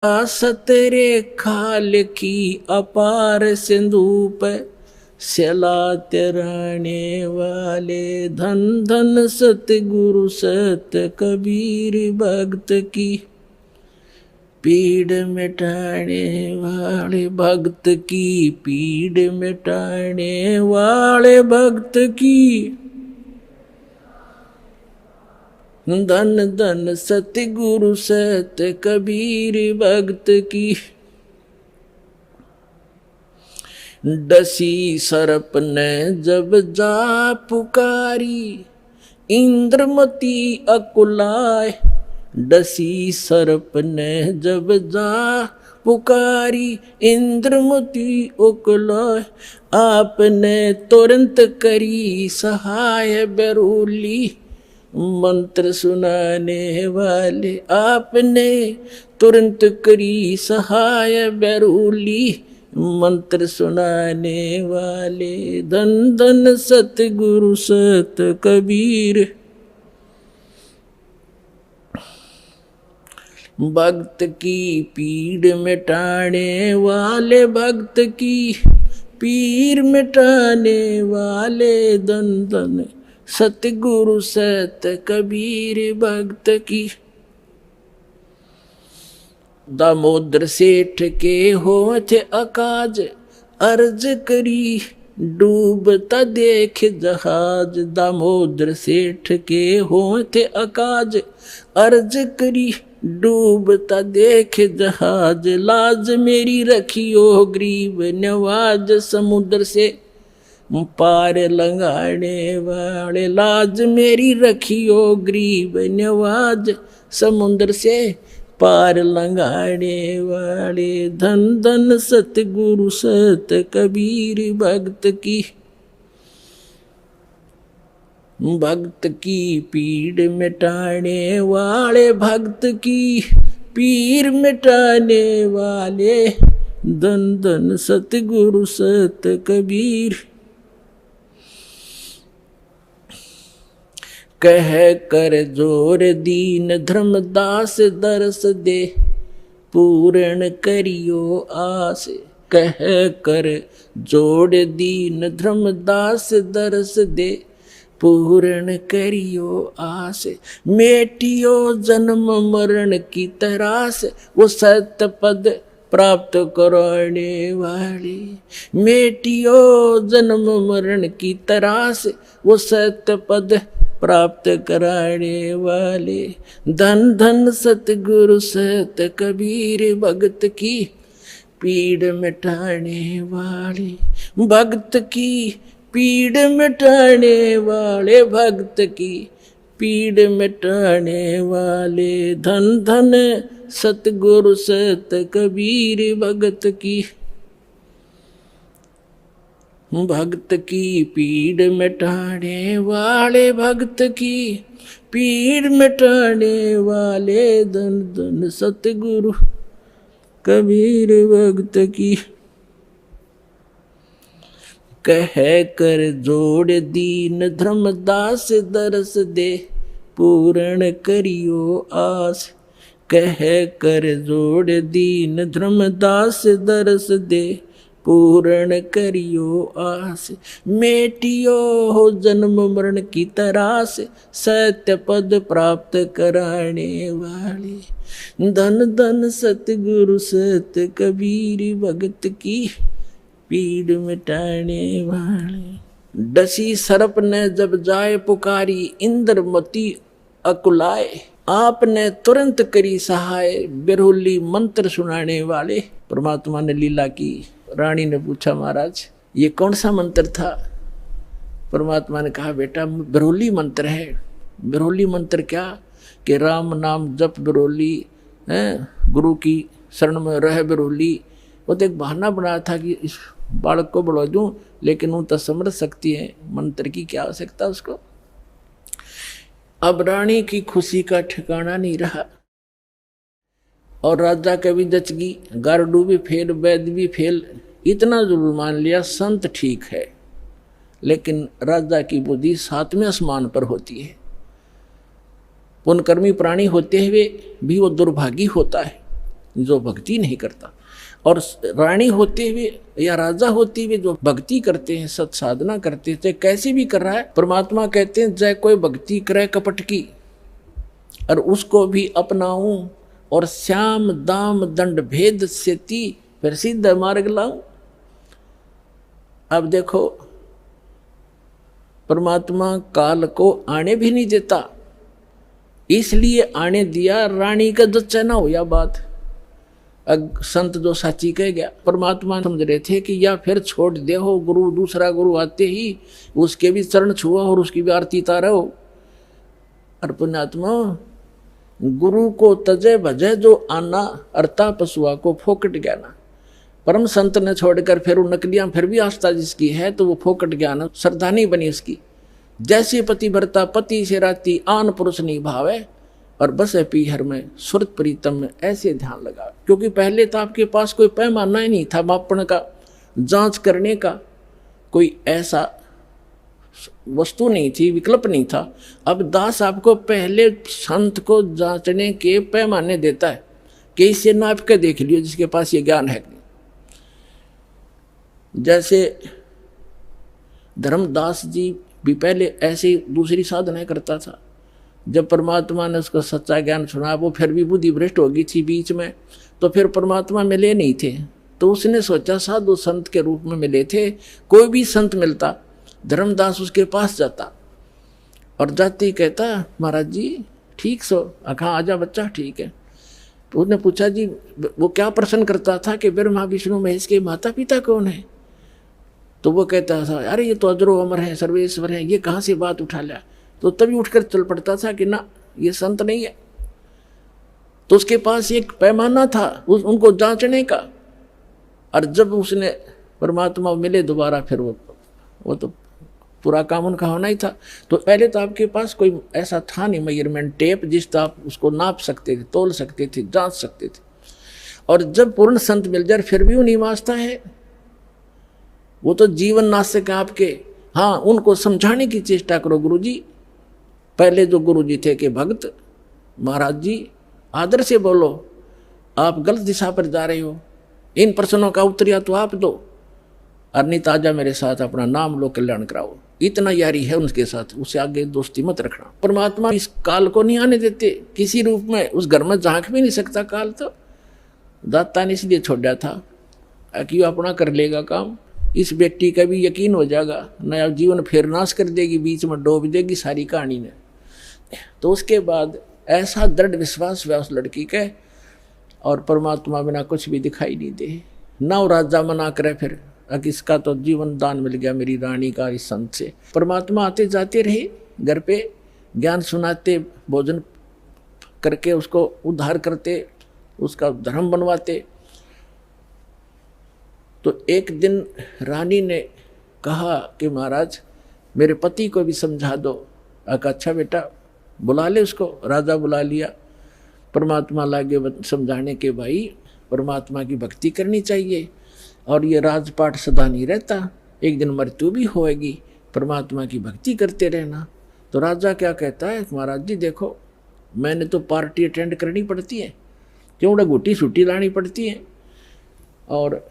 सतरे खाल की अपार सिंधु पे सलात रहने वाले धन धन सतगुरु सत कबीर भक्त की पीड़ मिटाने वाले भक्त की पीड़ मिटाने वाले भक्त की धन धन सतगुरु सत कबीर भक्त की डसी सर्प ने जब जा पुकारी इंद्रमती अकुलाए डसी सर्प ने जब जा पुकारी इंद्रमती अकुलाए आपने तुरंत करी सहाय बेरूली मंत्र सुनाने वाले आपने तुरंत करी सहाय बेरूली मंत्र सुनाने वाले धन धन सतगुरु सत कबीर भक्त की पीड़ मिटाने वाले भक्त की पीर मिटाने वाले धन धन सतगुरु सत कबीर भक्त की दामोदर सेठ के होठ अकाज अर्ज करी डूबता देख जहाज दामोदर सेठ के होठ अकाज अर्ज करी डूबता देख जहाज लाज मेरी रखियो गरीब नवाज समुद्र से पार लंगाने वाले लाज मेरी रखियो गरीब नवाज समुद्र से पार लंगाने वाले धन धन सतगुरु सत कबीर भक्त की भक्त की पीड़ मिटाने वाले भक्त की पीर मिटाने वाले धन धन सतगुरु सत कबीर कह कर जोर दीन धर्मदास दरस दे पूर्ण करियो आस कह कर जोड़ दीन धर्मदास दरस दे पूर्ण करियो आस मेटियो जन्म मरण की तरास वो सत्य पद प्राप्त कराने वाले मेटियो जन्म मरण की तरास वो सत्य पद प्राप्त कराने वाले धन धन सतगुरु सत कबीर भक्त की पीड़ मिटाने वाले भक्त की पीड़ मिटाने वाले भक्त की पीड़ मिटाने वाले धन धन सतगुरु सत कबीर भक्त की भक्त की पीड़ मिटाने वाले भक्त की पीड़ मिटाने वाले धन धन सतगुरु कबीर भक्त की कह कर जोड़ दीन धर्मदास दरस दे पूर्ण करियो आस कह कर जोड़ दीन धर्मदास दरस दे पूर्ण करियो आस मेटियो हो जन्म मरण की तरास सत्य पद प्राप्त कराने वाले धन धन सतगुरु सत कबीर भक्त की पीड़ मिटाने वाले डसी सर्प ने जब जाए पुकारी इंद्रमती अकुलाए आपने तुरंत करी सहाय बिरहुली मंत्र सुनाने वाले परमात्मा ने लीला की रानी ने पूछा महाराज ये कौन सा मंत्र था परमात्मा ने कहा बेटा बिरहुली मंत्र है बिरहुली मंत्र क्या कि राम नाम जप बिरहुली है गुरु की शरण में रह बिरहुली वो तो एक बहाना बनाया था कि इस बालक को बढ़ा दूं लेकिन वो तो समझ सकती है मंत्र की क्या आवश्यकता उसको अब रानी की खुशी का ठिकाना नहीं रहा और राजा का भी दचगी गारडू भी फेल वैद भी फेल इतना जरूर मान लिया संत ठीक है लेकिन राजा की बुद्धि सातवें आसमान पर होती है पुण्यकर्मी प्राणी होते हुए भी वो दुर्भागी होता है जो भक्ति नहीं करता। और रानी होते हुए या राजा होते हुए जो भक्ति करते हैं, सत साधना करते हैं, कैसे भी कर रहा है, परमात्मा कहते हैं जय कोई भक्ति करे कपट की और उसको भी अपनाऊं और श्याम दाम दंड भेद से ती फिर सिद्ध मार्ग लाऊं। अब देखो परमात्मा काल को आने भी नहीं देता, इसलिए आने दिया रानी का जच्चा ना हो या बात। संत जो साची कह गया, परमात्मा समझ रहे थे कि या फिर छोड़ दे हो गुरु, दूसरा गुरु आते ही उसके भी चरण छुआ और उसकी भी आरती तारा हो। और पुण्यात्मा गुरु को तजे भजे जो आना, अर्ता पशुआ को फोकट ज्ञाना। परम संत ने छोड़कर फिर वो नकलियां फिर भी आस्था जिसकी है तो वो फोकट ज्ञान श्रद्धा नहीं बनी उसकी। जैसे पति भरता पति से राती आन पुरुष नहीं भावे और बस है पीहर में सुरत प्रीतम में ऐसे ध्यान लगा। क्योंकि पहले तो आपके पास कोई पैमाना ही नहीं था मापन का, जांच करने का कोई ऐसा वस्तु नहीं थी, विकल्प नहीं था। अब दास आपको पहले संत को जांचने के पैमाने देता है कि इससे नाप के देख लियो जिसके पास ये ज्ञान है। जैसे धर्मदास जी भी पहले ऐसे दूसरी साधना करता था, जब परमात्मा ने उसको सच्चा ज्ञान सुना वो फिर भी बुद्धि भ्रष्ट हो गई थी बीच में, तो फिर परमात्मा मिले नहीं थे, तो उसने सोचा साधु संत के रूप में मिले थे। कोई भी संत मिलता धर्मदास उसके पास जाता और जाते ही कहता महाराज जी ठीक सो, कहाँ आजा बच्चा ठीक है। तो उसने पूछा जी वो क्या प्रश्न करता था कि ब्रह्मा विष्णु महेश के माता पिता कौन है? तो वो कहता था अरे ये तो अजरो अमर है, सर्वेश्वर है, ये कहाँ से बात उठा लिया। तो तभी उठकर चल पड़ता था कि ना ये संत नहीं है। तो उसके पास एक पैमाना था उनको जांचने का। और जब उसने परमात्मा मिले दोबारा फिर वो तो पूरा काम उनका होना ही था। तो पहले तो आपके पास कोई ऐसा था नहीं मेजरमेंट टेप जिससे आप उसको नाप सकते थे, तोल सकते थे, जांच सकते थे। और जब पूर्ण संत मिल जाए फिर भी वो नहीं वास्ता है, वो तो जीवन नाशक है आपके। हाँ उनको समझाने की चेष्टा करो गुरुजी। पहले जो गुरुजी थे कि भक्त महाराज जी आदर से बोलो, आप गलत दिशा पर जा रहे हो, इन प्रश्नों का उत्तर या तो आप दो और नहीं ताजा मेरे साथ अपना नाम लो कल्याण कराओ। इतना यारी है उनके साथ, उससे आगे दोस्ती मत रखना। परमात्मा इस काल को नहीं आने देते किसी रूप में, उस घर में झांक भी नहीं सकता काल। तो दाता ने इसलिए छोड़ा था कि अपना कर लेगा काम। इस बेटी का भी यकीन हो जाएगा, नया जीवन फिर नाश कर देगी, बीच में डूब देगी सारी कहानी ने। तो उसके बाद ऐसा दृढ़ विश्वास हुआ उस लड़की के, और परमात्मा बिना कुछ भी दिखाई नहीं दे। ना वो राजा मना करे फिर कि इसका तो जीवन दान मिल गया मेरी रानी का इस संत से। परमात्मा आते जाते रहे घर पे, ज्ञान सुनाते, भोजन करके उसको उद्धार करते, उसका धर्म बनवाते। तो एक दिन रानी ने कहा कि महाराज मेरे पति को भी समझा दो। अच्छा बेटा बुला ले उसको। राजा बुला लिया। परमात्मा लागे समझाने के भाई परमात्मा की भक्ति करनी चाहिए और ये राजपाट सदा नहीं रहता, एक दिन मृत्यु भी होएगी, परमात्मा की भक्ति करते रहना। तो राजा क्या कहता है महाराज जी देखो मैंने तो पार्टी अटेंड करनी पड़ती है, क्यों घुटी छुट्टी लानी पड़ती है और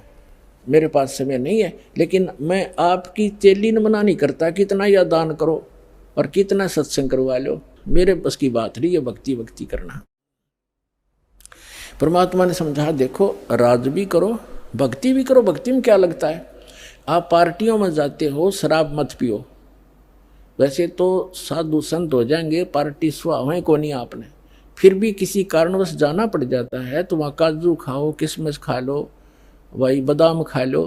मेरे पास समय नहीं है, लेकिन मैं आपकी चेली ने मना नहीं करता कितना या दान करो और कितना सत्संग करवा लो, मेरे बस की बात नहीं है भक्ति करना। परमात्मा ने समझा देखो राज भी करो भक्ति भी करो। भक्ति में क्या लगता है, आप पार्टियों में जाते हो शराब मत पियो, वैसे तो साधु संत हो जाएंगे, पार्टी सुहावें को नहीं आपने, फिर भी किसी कारणवश जाना पड़ जाता है तो वहाँ काजू खाओ, किशमिश खा लो, वही बादाम खा लो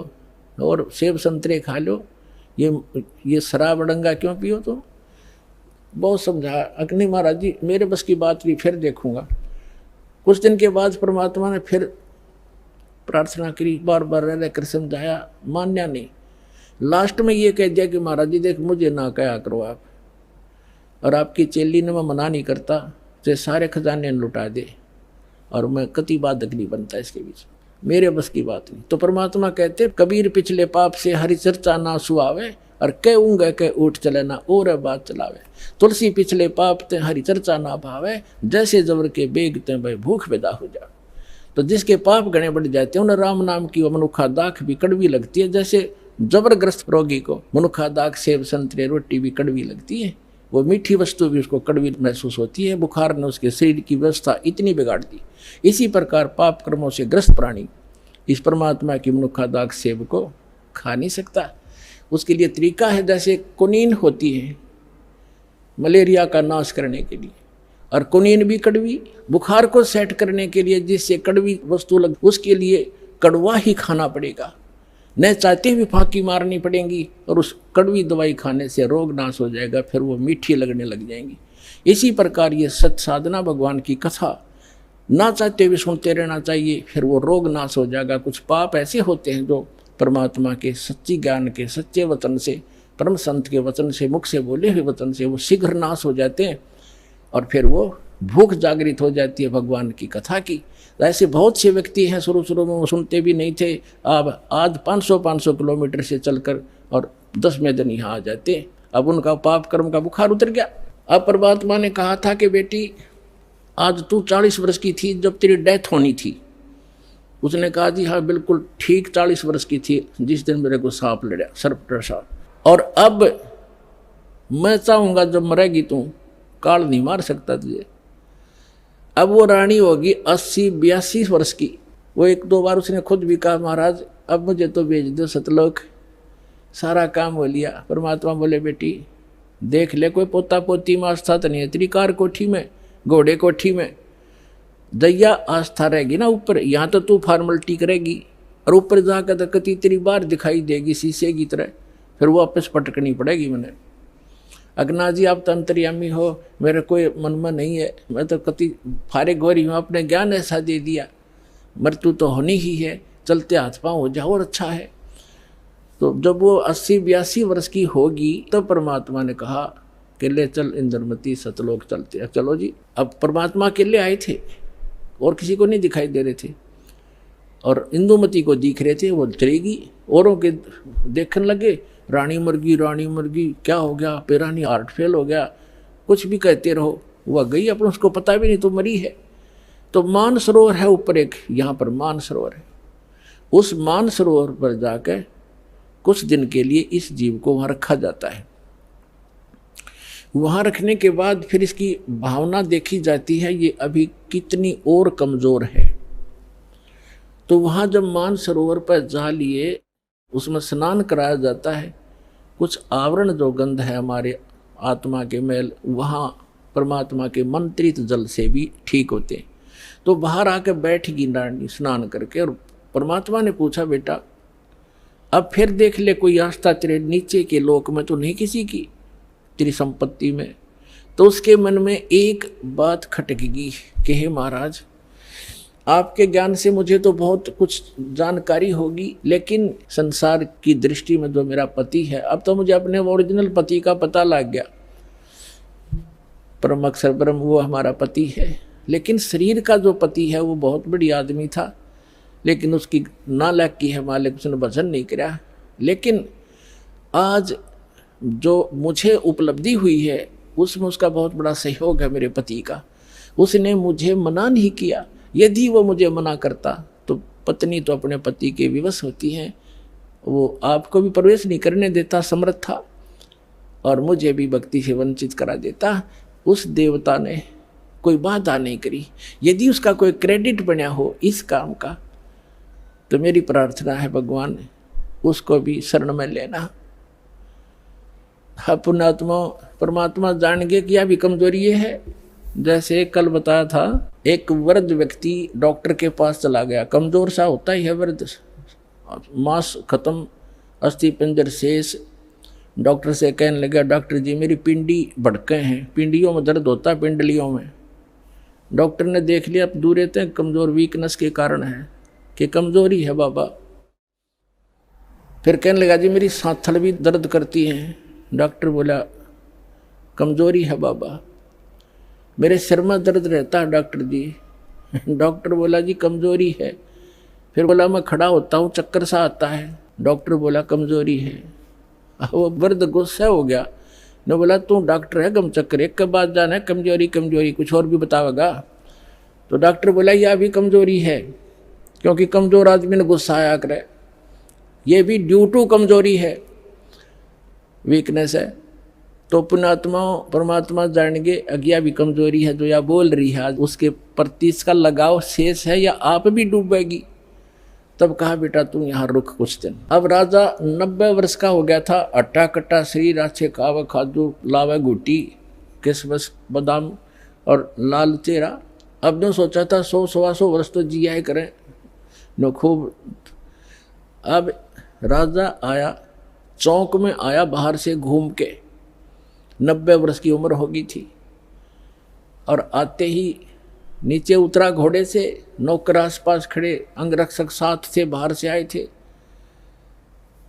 और सेब संतरे खा लो, ये शराब डंगा क्यों पियो। तो बहुत समझा अग्नि महाराज जी मेरे बस की बात भी, फिर देखूंगा। कुछ दिन के बाद परमात्मा ने फिर प्रार्थना करी, बार बार रह कर समझाया, मान्या नहीं। लास्ट में ये कह दिया कि महाराज जी देख मुझे ना कहा करो आप, और आपकी चेली ने मैं मना नहीं करता, तो सारे खजाने लुटा दे और मैं कति बाधक नहीं बनता इसके बीच, मेरे बस की बात नहीं। तो परमात्मा कहते कबीर पिछले पाप से हरि चर्चा ना सुहावे और कह ऊँगे कह उठ चले ना और बात चलावे। तुलसी पिछले पाप ते हरि चर्चा ना भावे, जैसे जबर के बेग ते भाई भूख पैदा हो जा। तो जिसके पाप गणे बढ़ जाते हैं उन्हें राम नाम की वो मनुखा दाख भी कड़वी लगती है। जैसे जबरग्रस्त रोगी को मनुखा दाख, सेब, संतरे, रोटी भी कड़वी लगती है, वो मीठी वस्तु भी उसको कड़वी महसूस होती है। बुखार ने उसके शरीर की व्यवस्था इतनी बिगाड़ दी। इसी प्रकार पाप कर्मों से ग्रस्त प्राणी इस परमात्मा की मनुखा दाख सेब को खा नहीं सकता। उसके लिए तरीका है, जैसे कुनीन होती है मलेरिया का नाश करने के लिए, और कुनीन भी कड़वी, बुखार को सेट करने के लिए जिससे कड़वी वस्तु लग, उसके लिए कड़वा ही खाना पड़ेगा, न चाहते हुए फांकी मारनी पड़ेगी, और उस कड़वी दवाई खाने से रोग नाश हो जाएगा, फिर वो मीठी लगने लग जाएंगी। इसी प्रकार ये सत साधना भगवान की कथा ना चाहते हुए सुनते रहना चाहिए, फिर वो रोग नाश हो जाएगा। कुछ पाप ऐसे होते हैं जो परमात्मा के सच्ची ज्ञान के सच्चे वचन से, परम संत के वचन से, मुख से बोले हुए वचन से वो शीघ्र नाश हो जाते हैं, और फिर वो भूख जागृत हो जाती है भगवान की कथा की। ऐसे बहुत से व्यक्ति हैं शुरू में वो सुनते भी नहीं थे, अब आज 500 किलोमीटर से चलकर और 10वें दिन यहाँ आ जाते हैं। अब उनका पाप कर्म का बुखार उतर गया। अब परमात्मा ने कहा था कि बेटी आज तू 40 वर्ष की थी जब तेरी डेथ होनी थी। उसने कहा जी हाँ बिल्कुल ठीक 40 वर्ष की थी जिस दिन मेरे को सांप लड़ा, सर्प डसा, और अब मैं चाहूँगा जब मरेगी तू काल नहीं मार सकता तुझे। अब वो रानी होगी 80-82 वर्ष की। वो 1-2 बार उसने खुद भी कहा महाराज अब मुझे तो भेज दो सतलोक, सारा काम हो लिया। परमात्मा बोले बेटी देख ले कोई पोता पोती में आस्था तो नहीं है तेरी, कार कोठी में, घोड़े कोठी में, दैया आस्था रहेगी ना ऊपर, यहाँ तो तू फॉर्मलिटी करेगी, और ऊपर जाकर तो कति तेरी बार दिखाई देगी शीशे की तरह, फिर वो वापस पटकनी पड़ेगी। मैंने अगना जी आप तो अंतर्यामी हो, मेरे कोई मन में नहीं है, मैं तो कति फारे गोरी हूँ, अपने ज्ञान ऐसा दे दिया, मृत्यु तो होनी ही है, चलते हाथ पाँव हो जाओ और अच्छा है। तो जब वो 80-82 वर्ष की होगी तो परमात्मा ने कहा कि ले चल इंद्रमती सतलोक चलते हैं। चलो जी। अब परमात्मा अकेले आए थे और किसी को नहीं दिखाई दे रहे थे, और इंदुमती को दिख रहे थे, वो चलेगी। औरों के देखने लगे रानी मर गई, क्या हो गया, पेरानी हार्ट फेल हो गया, कुछ भी कहते रहो, वह गई अपन उसको पता भी नहीं तो मरी है। तो मान सरोवर है ऊपर एक, यहाँ पर मान सरोवर है, उस मान सरोवर पर जाकर कुछ दिन के लिए इस जीव को वहाँ रखा जाता है। वहाँ रखने के बाद फिर इसकी भावना देखी जाती है ये अभी कितनी और कमज़ोर है। तो वहाँ जब मान सरोवर पर जा लिए उसमें स्नान कराया जाता है, कुछ आवरण जो गंध है हमारे आत्मा के मैल वहाँ परमात्मा के मंत्रित जल से भी ठीक होते हैं। तो बाहर आकर बैठगी रानी स्नान करके, और परमात्मा ने पूछा बेटा अब फिर देख ले कोई आस्था तेरे नीचे के लोक में तो नहीं किसी की, तेरी संपत्ति में। तो उसके मन में एक बात खटकेगी कि हे महाराज आपके ज्ञान से मुझे तो बहुत कुछ जानकारी होगी, लेकिन संसार की दृष्टि में जो मेरा पति है, अब तो मुझे अपने ओरिजिनल पति का पता लग गया, परम अक्षर ब्रह्म वो हमारा पति है। लेकिन शरीर का जो पति है वो बहुत बड़ी आदमी था, लेकिन उसकी नालायक की है मालिक, उसने भजन नहीं किया। लेकिन आज जो मुझे उपलब्धि हुई है उसमें उसका बहुत बड़ा सहयोग है मेरे पति का। उसने मुझे मना नहीं किया, यदि वो मुझे मना करता तो पत्नी तो अपने पति के विवश होती हैं, वो आपको भी प्रवेश नहीं करने देता समर्थ था, और मुझे भी भक्ति से वंचित करा देता। उस देवता ने कोई बाधा नहीं करी। यदि उसका कोई क्रेडिट बना हो इस काम का तो मेरी प्रार्थना है भगवान उसको भी शरण में लेना। पुण्यात्मा परमात्मा जान गए कि यह भी कमजोरी है। जैसे कल बताया था, एक वृद्ध व्यक्ति डॉक्टर के पास चला गया, कमजोर सा होता ही है वृद्ध, मांस खत्म, अस्थि पंजर शेष। डॉक्टर से कहने लगा डॉक्टर जी मेरी पिंडी भड़के हैं, पिंडियों में दर्द होता है, पिंडलियों में। डॉक्टर ने देख लिया, अब दूर रहते हैं, कमजोर वीकनेस के कारण है कि कमजोरी है बाबा। फिर कहने लगा जी मेरी सांथल भी दर्द करती है। डॉक्टर बोला कमजोरी है बाबा। मेरे सिर में दर्द रहता है डॉक्टर जी। डॉक्टर बोला जी कमजोरी है। फिर बोला मैं खड़ा होता हूँ चक्कर सा आता है। डॉक्टर बोला कमजोरी है। वो वृद्ध गुस्सा हो गया, ने बोला तू डॉक्टर है गम चक्कर, एक के बाद जाना है कमजोरी कमजोरी, कुछ और भी बतावेगा। तो डॉक्टर बोला यह भी कमजोरी है। क्योंकि कमजोर आदमी ने गुस्सा आया करे, ये भी ड्यू टू कमजोरी है, वीकनेस है। तो पुण्यात्मा परमात्मा जानेंगे अज्ञा भी कमजोरी है जो या बोल रही है, उसके प्रति इसका लगाव शेष है या आप भी डूबेगी। तब कहा बेटा तू यहाँ रुक कुछ दिन। अब राजा 90 वर्ष का हो गया था, अट्टा कट्टा शरीर, अच्छे खावे खादू, लावे घुटी, किसमस बादाम और लाल चेहरा। अब ने सोचा था 100-125 वर्ष तो जिया ही करें न खूब। अब राजा आया, चौक में आया बाहर से घूम के, 90 वर्ष की उम्र होगी थी, और आते ही नीचे उतरा घोड़े से, नौकर आसपास खड़े, अंगरक्षक साथ थे, बाहर से आए थे,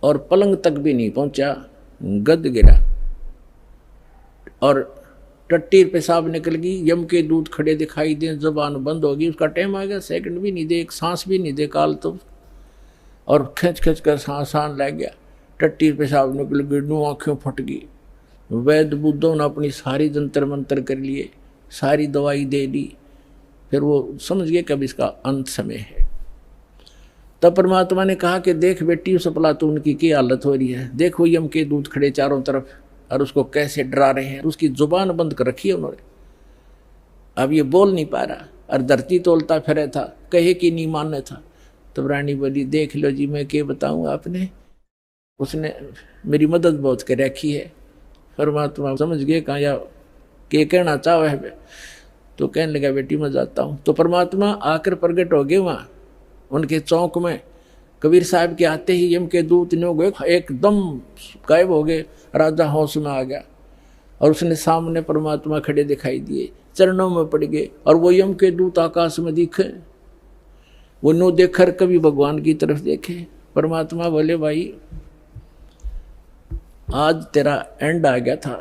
और पलंग तक भी नहीं पहुंचा, गद गिरा और टट्टी पेशाब निकल गई, यम के दूध खड़े दिखाई दे, जबान बंद होगी, उसका टाइम आ गया, सेकंड भी नहीं दे, एक सांस भी नहीं दे काल तो, और खिंच खिंच कर सांस लग गया, टट्टी पेशाब निकल गई, नू आँखें फट गई। वैद्य बुद्धों ने अपनी सारी जंतर मंतर कर लिए, सारी दवाई दे दी, फिर वो समझ गए कब इसका अंत समय है। तब परमात्मा ने कहा कि देख बेटी उस प्लातून की क्या हालत हो रही है, देखो यम के दूध खड़े चारों तरफ और उसको कैसे डरा रहे हैं, उसकी जुबान बंद कर रखी है उन्होंने, अब ये बोल नहीं पा रहा, और धरती तोलता फिरे था, कहे कि नहीं मानने था। तब रानी बोली देख लो जी मैं क्या बताऊँ आपने, उसने मेरी मदद बहुत कर रखी है। परमात्मा समझ गए कहाँ या के कहना चाहे है, तो कहने लगा बेटी मैं जाता हूँ। तो परमात्मा आकर प्रकट हो गए वहाँ उनके चौक में। कबीर साहब के आते ही यम के दूत ने हो गए, एकदम गायब हो गए, राजा होश में आ गया, और उसने सामने परमात्मा खड़े दिखाई दिए, चरणों में पड़ गए, और वो यम के दूत आकाश में दिखे, वो नो देखकर कभी भगवान की तरफ देखे। परमात्मा बोले भाई आज तेरा एंड आ गया था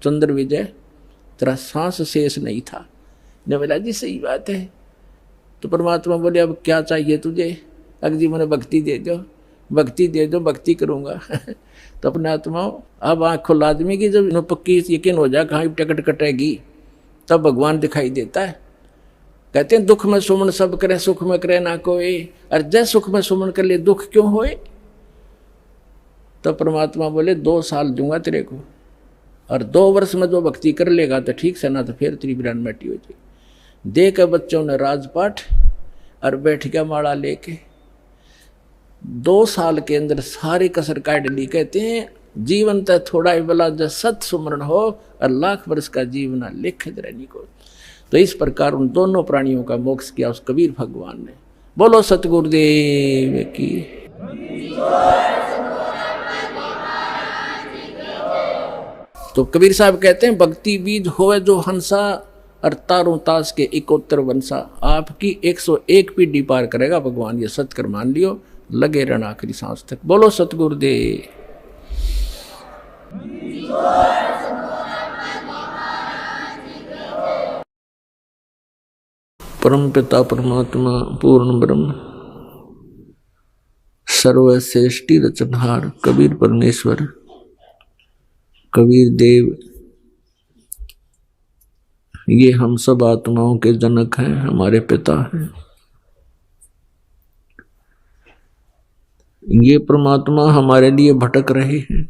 चंद्र विजय, तेरा सांस शेष नहीं था। ने बोला जी सही बात है। तो परमात्मा बोले अब क्या चाहिए तुझे, अगजी मैंने भक्ति दे दो, भक्ति दे दो, भक्ति करूँगा। तो अपने आत्मा अब आँख खुला आदमी की जब पक्की यकीन हो जाए कहाँ टिकट कटेगी, तब भगवान दिखाई देता है। कहते हैं दुख में सुमन सब करे, सुख में करे ना कोई, और जय सुख में सुमन कर ले दुख क्यों होए। तो परमात्मा बोले 2 साल दूंगा तेरे को, और 2 वर्ष में जो भक्ति कर लेगा तो ठीक से, ना तो फिर तेरी बिरान मिट्टी हो जाएगी। दे के बच्चों ने राजपाठ और बैठ गया माला लेके। 2 साल के अंदर सारी कसर काट ली। कहते हैं जीवन तय थोड़ा ही बला जब सत सुमरण हो, और लाख वर्ष का जीवना लिखित रहनी को। तो इस प्रकार उन दोनों प्राणियों का मोक्ष किया उस कबीर भगवान ने। बोलो सतगुरुदेव की। तो कबीर साहब कहते हैं भक्ति बीज होवे जो हंसा, और तारों तास के 71 वंशा। आपकी 101 पीढ़ी पार करेगा भगवान, ये सत्कर मान लियो, लगे रहना आखिरी सांस तक। बोलो सतगुरुदेव। परम पिता परमात्मा पूर्ण ब्रह्म सर्वश्रेष्ठी रचनहार कबीर परमेश्वर, कबीर देव, ये हम सब आत्माओं के जनक हैं, हमारे पिता हैं। ये परमात्मा हमारे लिए भटक रहे हैं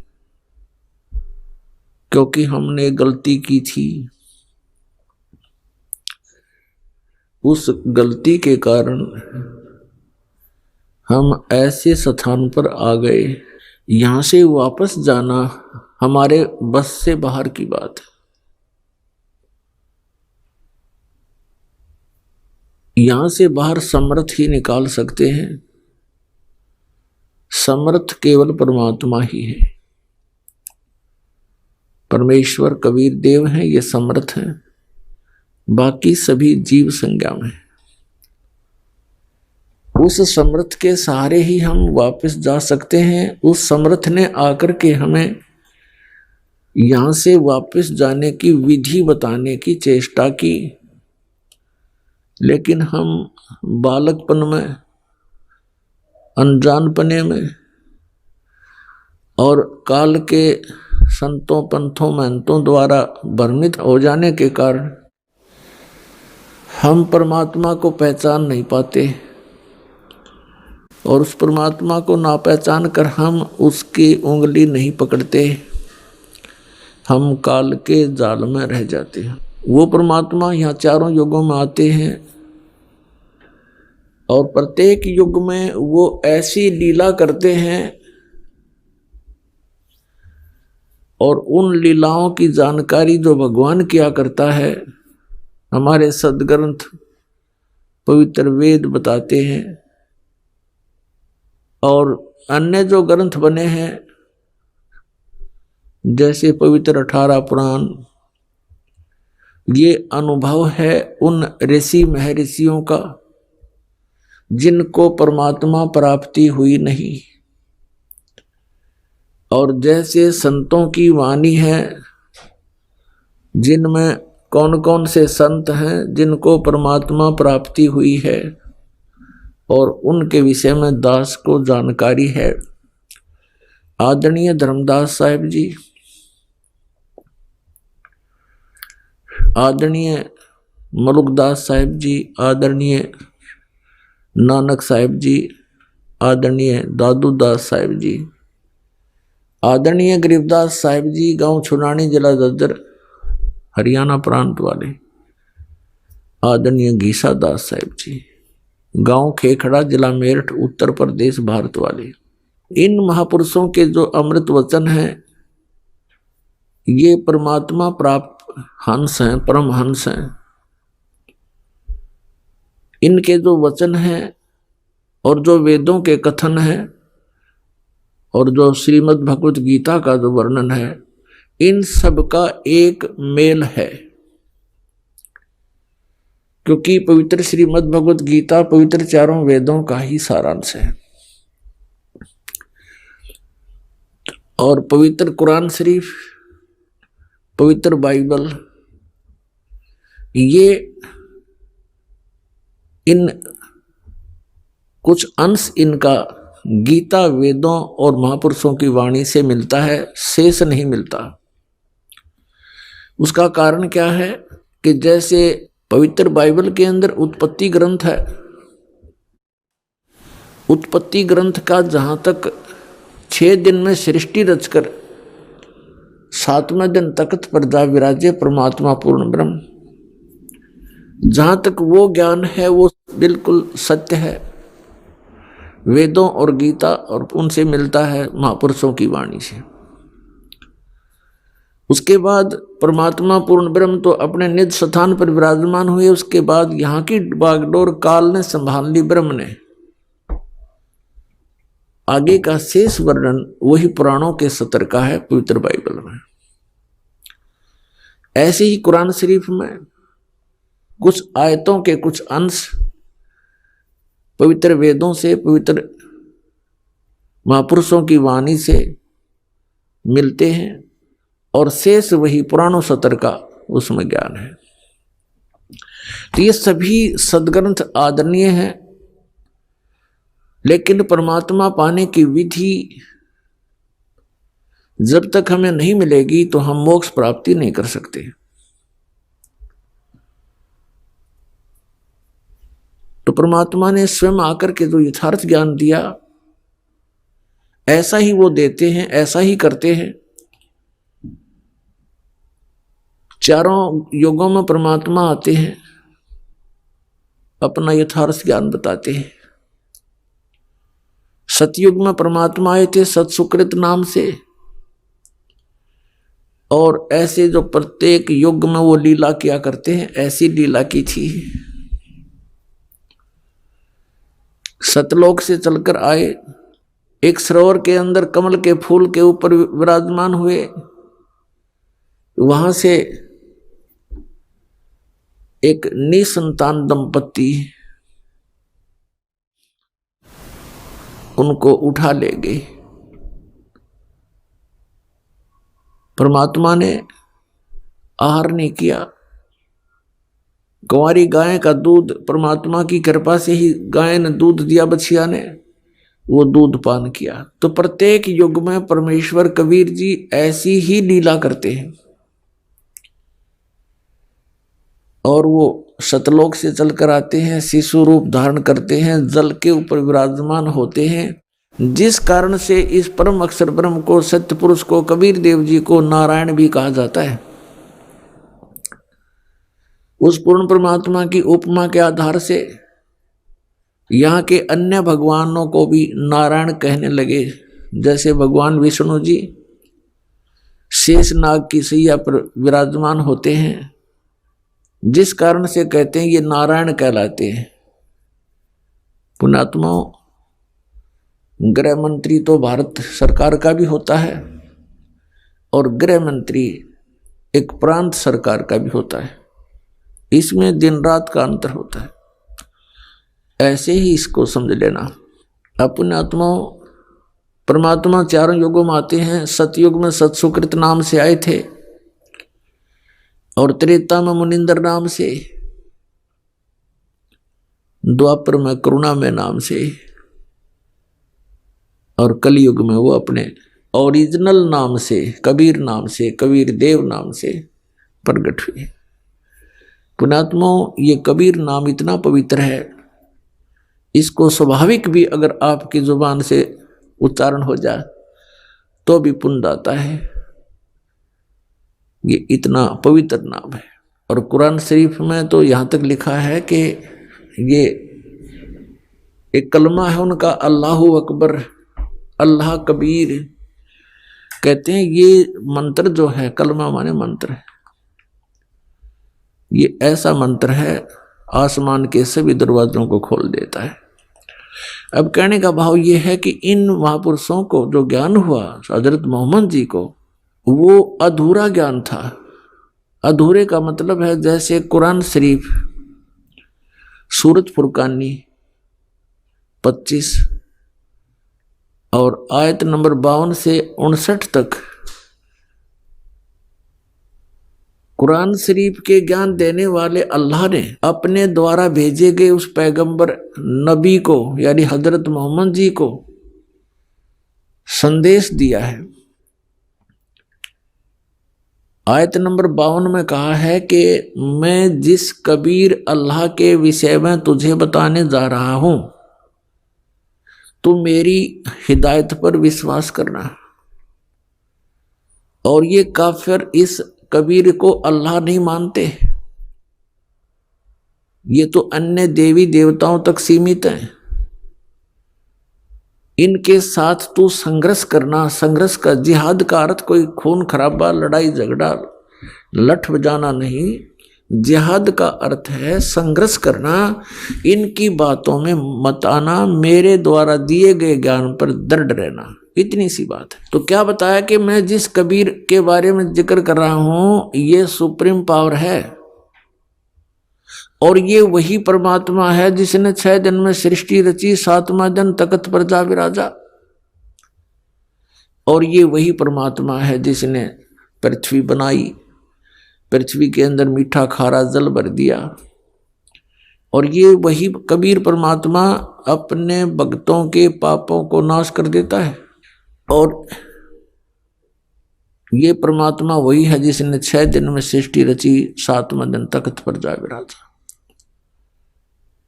क्योंकि हमने गलती की थी। उस गलती के कारण हम ऐसे स्थान पर आ गए, यहां से वापस जाना हमारे बस से बाहर की बात है। यहां से बाहर समर्थ ही निकाल सकते हैं, समर्थ केवल परमात्मा ही है। परमेश्वर कबीर देव हैं, ये समर्थ हैं, बाकी सभी जीव संज्ञा में। उस समर्थ के सहारे ही हम वापस जा सकते हैं। उस समर्थ ने आकर के हमें यहां से वापस जाने की विधि बताने की चेष्टा की, लेकिन हम बालकपन में, अनजानपने में और काल के संतों पंथों महंतों द्वारा भ्रमित हो जाने के कारण हम परमात्मा को पहचान नहीं पाते। और उस परमात्मा को ना पहचान कर हम उसकी उंगली नहीं पकड़ते, हम काल के जाल में रह जाते हैं। वो परमात्मा यहाँ चारों युगों में आते हैं और प्रत्येक युग में वो ऐसी लीला करते हैं और उन लीलाओं की जानकारी जो भगवान किया करता है हमारे सदग्रंथ पवित्र वेद बताते हैं। और अन्य जो ग्रंथ बने हैं जैसे पवित्र 18 पुराण, ये अनुभव है उन ऋषि महर्षियों का जिनको परमात्मा प्राप्ति हुई नहीं। और जैसे संतों की वाणी है जिनमें कौन कौन से संत हैं जिनको परमात्मा प्राप्ति हुई है और उनके विषय में दास को जानकारी है। आदरणीय धर्मदास साहिब जी, आदरणीय मलुकदास साहिब जी, आदरणीय नानक साहिब जी, आदरणीय दादू दास साहिब जी, आदरणीय गरीबदास साहिब जी, गांव छुनानी, जिला ददर, हरियाणा प्रांत वाले, आदरणीय गीसा दास साहिब जी, गांव खेखड़ा, जिला मेरठ, उत्तर प्रदेश, भारत वाले। इन महापुरुषों के जो अमृत वचन हैं ये परमात्मा प्राप्त हंस हैं, परम हंस हैं। इनके जो वचन हैं और जो वेदों के कथन हैं और जो श्रीमद् भगवत गीता का जो वर्णन है, इन सब का एक मेल है। क्योंकि पवित्र श्रीमद् भगवत गीता पवित्र चारों वेदों का ही सारांश है। और पवित्र कुरान शरीफ, पवित्र बाइबल, ये इन कुछ अंश इनका गीता, वेदों और महापुरुषों की वाणी से मिलता है, शेष नहीं मिलता। उसका कारण क्या है कि जैसे पवित्र बाइबल के अंदर उत्पत्ति ग्रंथ है, उत्पत्ति ग्रंथ का जहां तक 6 दिन में सृष्टि रचकर 7वें दिन तख्त पर जा विराजे परमात्मा पूर्ण ब्रह्म, जहां तक वो ज्ञान है वो बिल्कुल सत्य है। वेदों और गीता और उनसे मिलता है महापुरुषों की वाणी से। उसके बाद परमात्मा पूर्ण ब्रह्म तो अपने निज स्थान पर विराजमान हुए। उसके बाद यहाँ की बागडोर काल ने संभाल ली, ब्रह्म ने। आगे का शेष वर्णन वही पुराणों के सत्र का है पवित्र बाइबल में। ऐसे ही कुरान शरीफ में कुछ आयतों के कुछ अंश पवित्र वेदों से, पवित्र महापुरुषों की वाणी से मिलते हैं और शेष वही पुराणों सत्र का उसमें ज्ञान है। तो ये सभी सदग्रंथ आदरणीय हैं, लेकिन परमात्मा पाने की विधि जब तक हमें नहीं मिलेगी तो हम मोक्ष प्राप्ति नहीं कर सकते। तो परमात्मा ने स्वयं आकर के जो यथार्थ ज्ञान दिया ऐसा ही वो देते हैं, ऐसा ही करते हैं। चारों युगों में परमात्मा आते हैं, अपना यथार्थ ज्ञान बताते हैं। सतयुग में परमात्मा आए थे सत्सुकृत नाम से, और ऐसे जो प्रत्येक युग में वो लीला किया करते हैं, ऐसी लीला की थी। सतलोक से चलकर आए, एक सरोवर के अंदर कमल के फूल के ऊपर विराजमान हुए। वहां से एक निसंतान दंपत्ति उनको उठा ले गए। परमात्मा ने आहार नहीं किया। कुंवारी गाय का दूध परमात्मा की कृपा से ही गाय ने दूध दिया, बछिया ने वो दूध पान किया। तो प्रत्येक युग में परमेश्वर कबीर जी ऐसी ही लीला करते हैं और वो सतलोक से चलकर आते हैं, शिशु रूप धारण करते हैं, जल के ऊपर विराजमान होते हैं, जिस कारण से इस परम अक्षर ब्रह्म को, सत्य पुरुष को, कबीर देव जी को नारायण भी कहा जाता है। उस पूर्ण परमात्मा की उपमा के आधार से यहाँ के अन्य भगवानों को भी नारायण कहने लगे। जैसे भगवान विष्णु जी शेष नाग की सैया पर विराजमान होते हैं, जिस कारण से कहते हैं ये नारायण कहलाते हैं। पुण्यात्माओं, गृह मंत्री तो भारत सरकार का भी होता है और गृह मंत्री एक प्रांत सरकार का भी होता है। इसमें दिन रात का अंतर होता है। ऐसे ही इसको समझ लेना। पुण्यात्माओं, परमात्मा चारों युगों में आते हैं। सतयुग में सत्सुकृत नाम से आए थे और त्रेता में मुनिंदर नाम से, द्वापर में करुणा में नाम से, और कलयुग में वो अपने ओरिजिनल नाम से, कबीर नाम से, कबीर देव नाम से प्रकट हुए। पुण्यात्माओं, ये कबीर नाम इतना पवित्र है, इसको स्वाभाविक भी अगर आपकी जुबान से उच्चारण हो जाए तो भी पुण्य आता है। ये इतना पवित्र नाम है। और कुरान शरीफ में तो यहाँ तक लिखा है कि ये एक कलमा है उनका, अल्लाहु अकबर, अल्लाह कबीर। कहते हैं ये मंत्र जो है, कलमा माने मंत्र है, ये ऐसा मंत्र है आसमान के सभी दरवाजों को खोल देता है। अब कहने का भाव ये है कि इन महापुरुषों को जो ज्ञान हुआ हजरत मोहम्मद जी को, वो अधूरा ज्ञान था। अधूरे का मतलब है जैसे कुरान शरीफ सूरत फुरकानी 25 और आयत नंबर 52 से 59 तक कुरान शरीफ के ज्ञान देने वाले अल्लाह ने अपने द्वारा भेजे गए उस पैगंबर नबी को, यानी हजरत मोहम्मद जी को संदेश दिया है। आयत नंबर 52 में कहा है कि मैं जिस कबीर अल्लाह के विषय में तुझे बताने जा रहा हूं, तू मेरी हिदायत पर विश्वास करना। और ये काफिर इस कबीर को अल्लाह नहीं मानते, ये तो अन्य देवी देवताओं तक सीमित हैं। इनके साथ तू संघर्ष करना। संघर्ष का, जिहाद का अर्थ कोई खून खराबा, लड़ाई झगड़ा, लठ बजाना नहीं। जिहाद का अर्थ है संघर्ष करना। इनकी बातों में मत आना, मेरे द्वारा दिए गए ज्ञान पर दृढ़ रहना। इतनी सी बात है। तो क्या बताया कि मैं जिस कबीर के बारे में जिक्र कर रहा हूं, ये सुप्रीम पावर है और ये वही परमात्मा है जिसने 6 दिन में सृष्टि रची, 7वां दिन तख्त पर जा विराजा। और ये वही परमात्मा है जिसने पृथ्वी बनाई, पृथ्वी के अंदर मीठा खारा जल भर दिया। और ये वही कबीर परमात्मा अपने भक्तों के पापों को नाश कर देता है। और ये परमात्मा वही है जिसने 6 दिन में सृष्टि रची, 7वां दिन तख्त पर जा विराजा।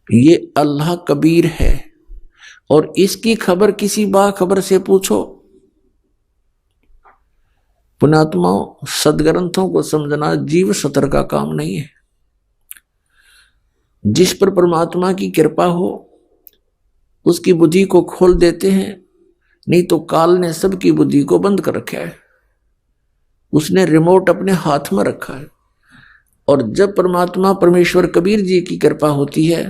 ये अल्लाह कबीर है। और इसकी खबर किसी बाखबर से पूछो। पुण्यात्माओं, सदग्रंथों को समझना जीव सतर का काम नहीं है। जिस पर परमात्मा की कृपा हो उसकी बुद्धि को खोल देते हैं, नहीं तो काल ने सबकी बुद्धि को बंद कर रखा है। उसने रिमोट अपने हाथ में रखा है। और जब परमात्मा परमेश्वर कबीर जी की कृपा होती है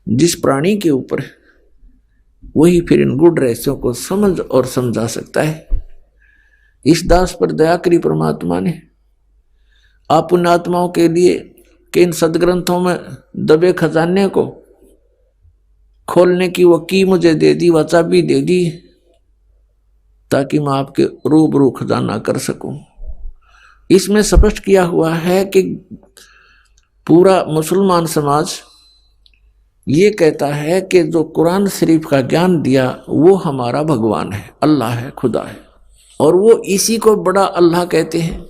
जिस प्राणी के ऊपर, वही फिर इन गुड़ रहस्यों को समझ और समझा सकता है। इस दास पर दया करी परमात्मा ने। आप पुण्यात्माओं के लिए कि इन सदग्रंथों में दबे खजाने को खोलने की वो की मुझे दे दी, वो चाबी दे दी, ताकि मैं आपके रूबरू खजाना कर सकूं। इसमें स्पष्ट किया हुआ है कि पूरा मुसलमान समाज ये कहता है कि जो कुरान शरीफ का ज्ञान दिया वो हमारा भगवान है, अल्लाह है, खुदा है। और वो इसी को बड़ा अल्लाह कहते हैं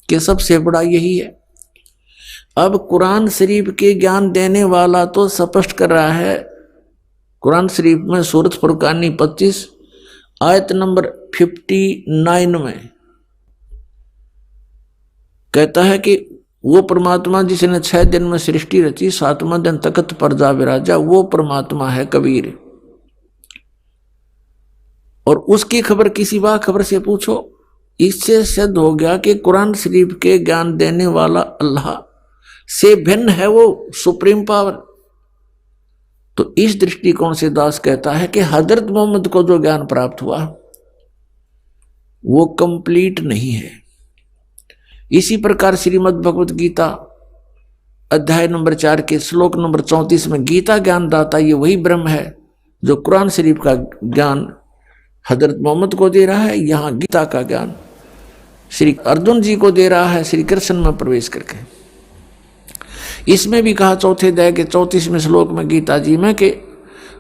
कि सबसे बड़ा यही है। अब कुरान शरीफ के ज्ञान देने वाला तो स्पष्ट कर रहा है, कुरान शरीफ में सूरत फुरकानी 25 आयत नंबर 59 में कहता है कि वो परमात्मा जिसने 6 दिन में सृष्टि रची, 7वां दिन तख्त पर जा विराजा, वो परमात्मा है कबीर। और उसकी खबर किसी बा खबर से पूछो। इससे सिद्ध हो गया कि कुरान शरीफ के ज्ञान देने वाला अल्लाह से भिन्न है वो सुप्रीम पावर। तो इस दृष्टिकोण से दास कहता है कि हजरत मोहम्मद को जो ज्ञान प्राप्त हुआ वो कंप्लीट नहीं है। इसी प्रकार श्रीमद् भगवत गीता अध्याय नंबर 4 के श्लोक नंबर 34 में गीता ज्ञान दाता ये वही ब्रह्म है जो कुरान शरीफ का ज्ञान हजरत मोहम्मद को दे रहा है। यहाँ गीता का ज्ञान श्री अर्जुन जी को दे रहा है श्री कृष्ण में प्रवेश करके। इसमें भी कहा चौथे अध्याय के 34वें श्लोक में गीता जी में कि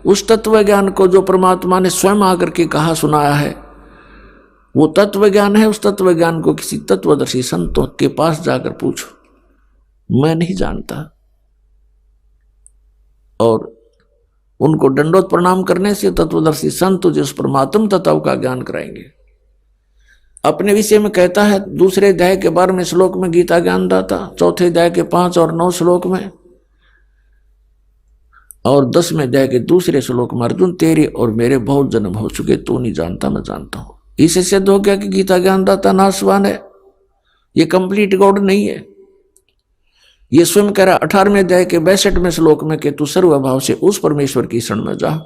उस तत्व ज्ञान को जो परमात्मा ने स्वयं आकर के कहा सुनाया है वो तत्व ज्ञान है। उस तत्व ज्ञान को किसी तत्वदर्शी संतों के पास जाकर पूछो, मैं नहीं जानता। और उनको दंडोत प्रणाम करने से तत्वदर्शी संत तुझे उस परमात्म तत्व का ज्ञान कराएंगे। अपने विषय में कहता है दूसरे अध्याय के 12वें श्लोक में गीता ज्ञान दाता, चौथे अध्याय के 5 और 9 श्लोक में, और 10वें अध्याय के दूसरे श्लोक में अर्जुन तेरे और मेरे बहुत जन्म हो चुके, तू नहीं जानता मैं जानता हूं। इसे सिद्ध हो गया कि गीता ज्ञान दाता नाशवान है, ये कंप्लीट गॉड नहीं है। ये स्वयं कह रहा 18वें अध्याय के 62वें श्लोक में कि तू सर्वभाव से उस परमेश्वर की शरण में जा,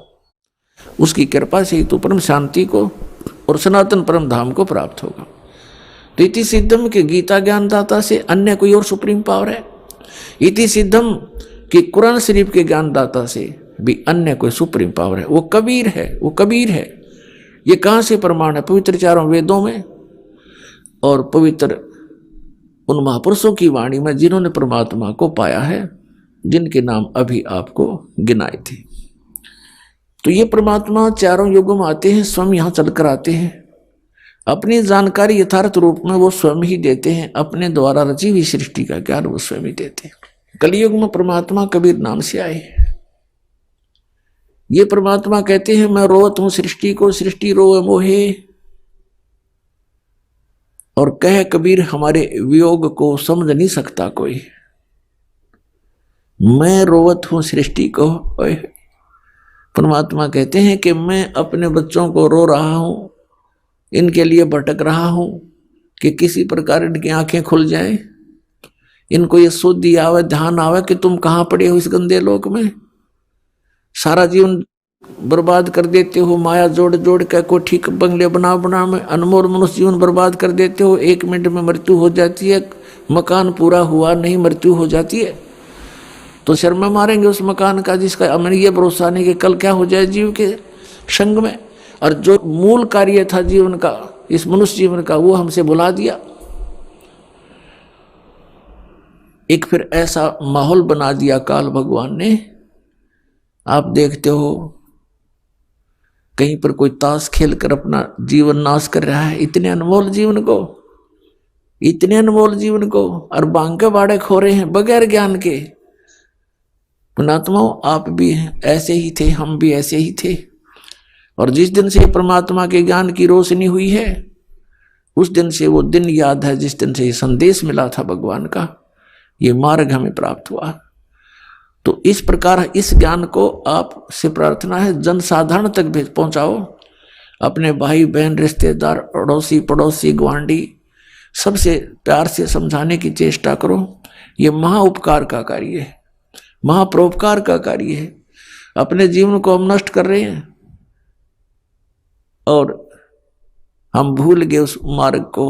उसकी कृपा से ही तू परम शांति को और सनातन परम धाम को प्राप्त होगा। तो इति सिद्धम के गीता ज्ञान दाता से अन्य कोई और सुप्रीम पावर है। इति सिद्धम कि कुरान शरीफ के ज्ञान दाता से भी अन्य कोई सुप्रीम पावर है, वो कबीर है, वो कबीर है। ये कहां से प्रमाण है? पवित्र 4 वेदों में और पवित्र उन महापुरुषों की वाणी में जिन्होंने परमात्मा को पाया है, जिनके नाम अभी आपको गिनाए थे। तो ये परमात्मा चारों युगों में आते हैं, स्वयं यहाँ चलकर आते हैं, अपनी जानकारी यथार्थ रूप में वो स्वयं ही देते हैं, अपने द्वारा रची हुई सृष्टि का ज्ञान वो स्वयं ही देते हैं। कलयुग में परमात्मा कबीर नाम से आए। ये परमात्मा कहते हैं मैं रोवत हूं सृष्टि को, सृष्टि रोवे मोहे। और कह कबीर हमारे वियोग को समझ नहीं सकता कोई, मैं रोवत हूं सृष्टि को। परमात्मा कहते हैं कि मैं अपने बच्चों को रो रहा हूं, इनके लिए भटक रहा हूं कि किसी प्रकार इनकी आंखें खुल जाएं, इनको ये सुधि आवे, ध्यान आवे कि तुम कहां पड़े हो इस गंदे लोक में। सारा जीवन बर्बाद कर देते हो, माया जोड़ जोड़ के कोई ठीक बंगले बना बना में अनमोल मनुष्य जीवन बर्बाद कर देते हो। 1 मिनट में मृत्यु हो जाती है, मकान पूरा हुआ नहीं मृत्यु हो जाती है। तो शर्मा मारेंगे उस मकान का जिसका हमें ये भरोसा नहीं कि कल क्या हो जाए जीव के संग में। और जो मूल कार्य था जीवन का, इस मनुष्य जीवन का, वो हमसे भुला दिया। एक फिर ऐसा माहौल बना दिया काल भगवान ने। आप देखते हो कहीं पर कोई ताश खेल कर अपना जीवन नाश कर रहा है, इतने अनमोल जीवन को, इतने अनमोल जीवन को, और भांग के बाड़े खो रहे हैं बगैर ज्ञान के। पुणात्माओं आप भी ऐसे ही थे, हम भी ऐसे ही थे। और जिस दिन से परमात्मा के ज्ञान की रोशनी हुई है उस दिन से वो दिन याद है जिस दिन से ये संदेश मिला था भगवान का, ये मार्ग हमें प्राप्त हुआ। तो इस प्रकार इस ज्ञान को आप से प्रार्थना है जनसाधारण तक पहुंचाओ। अपने भाई बहन रिश्तेदार अड़ोसी पड़ोसी ग्वांडी सबसे प्यार से समझाने की चेष्टा करो। ये महाउपकार का कार्य है, महापरोपकार का कार्य है। अपने जीवन को हम नष्ट कर रहे हैं और हम भूल गए उस मार्ग को,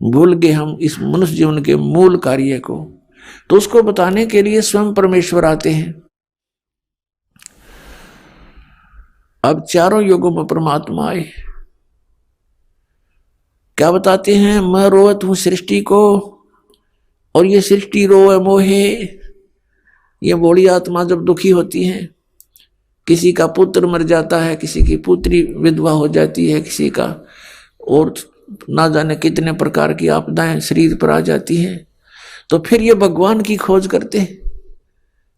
भूल गए हम इस मनुष्य जीवन के मूल कार्य को। तो उसको बताने के लिए स्वयं परमेश्वर आते हैं। अब चारों युगों में परमात्मा आए, क्या बताते हैं? मैं रोवत हूं सृष्टि को और ये सृष्टि रोवे मोहे। ये बूढ़ी आत्मा जब दुखी होती है, किसी का पुत्र मर जाता है, किसी की पुत्री विधवा हो जाती है, किसी का और ना जाने कितने प्रकार की आपदाएं शरीर पर आ जाती हैं, तो फिर ये भगवान की खोज करते हैं।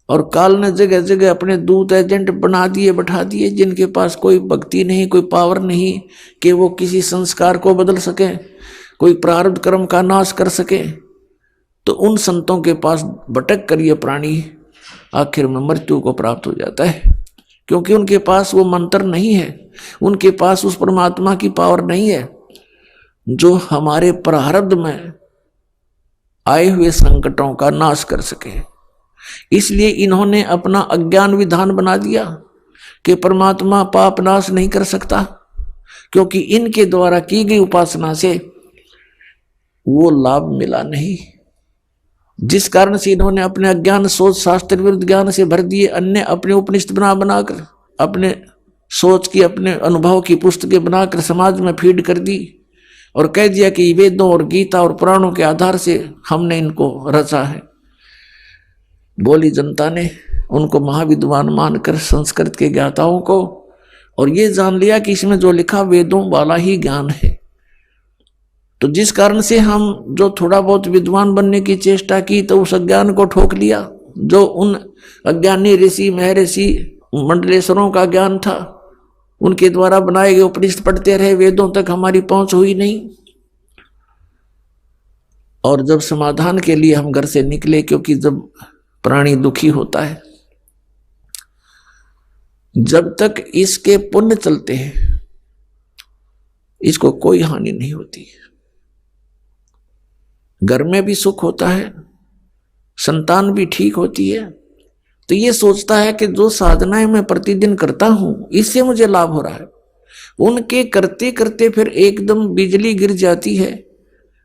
और काल ने जगह जगह अपने दूत एजेंट बना दिए, बैठा दिए, जिनके पास कोई भक्ति नहीं, कोई पावर नहीं कि वो किसी संस्कार को बदल सके, कोई प्रारब्ध कर्म का नाश कर सके। तो उन संतों के पास भटक कर ये प्राणी आखिर में मृत्यु को प्राप्त हो जाता है, क्योंकि उनके पास वो मंत्र नहीं है, उनके पास उस परमात्मा की पावर नहीं है जो हमारे प्रारब्ध में आए हुए संकटों का नाश कर सके। इसलिए इन्होंने अपना अज्ञान विधान बना दिया कि परमात्मा पाप नाश नहीं कर सकता, क्योंकि इनके द्वारा की गई उपासना से वो लाभ मिला नहीं। जिस कारण से इन्होंने अपने अज्ञान सोच शास्त्र विरुद्ध ज्ञान से भर दिए, अन्य अपने उपनिषद बनाकर अपने सोच की, अपने अनुभव की पुस्तकें बनाकर समाज में फीड कर दी और कह दिया कि वेदों और गीता और पुराणों के आधार से हमने इनको रचा है। बोली जनता ने उनको महाविद्वान मानकर संस्कृत के ज्ञाताओं को, और ये जान लिया कि इसमें जो लिखा वेदों वाला ही ज्ञान है। तो जिस कारण से हम जो थोड़ा बहुत विद्वान बनने की चेष्टा की तो उस अज्ञान को ठोक लिया। जो उन अज्ञानी ऋषि महर्षि मंडलेश्वरों का ज्ञान था, उनके द्वारा बनाए गए उपनिषद पढ़ते रहे, वेदों तक हमारी पहुंच हुई नहीं। और जब समाधान के लिए हम घर से निकले, क्योंकि जब प्राणी दुखी होता है, जब तक इसके पुण्य चलते हैं इसको कोई हानि नहीं होती। घर में भी सुख होता है, संतान भी ठीक होती है। तो ये सोचता है कि जो साधनाएं मैं प्रतिदिन करता हूं इससे मुझे लाभ हो रहा है। उनके करते करते फिर एकदम बिजली गिर जाती है,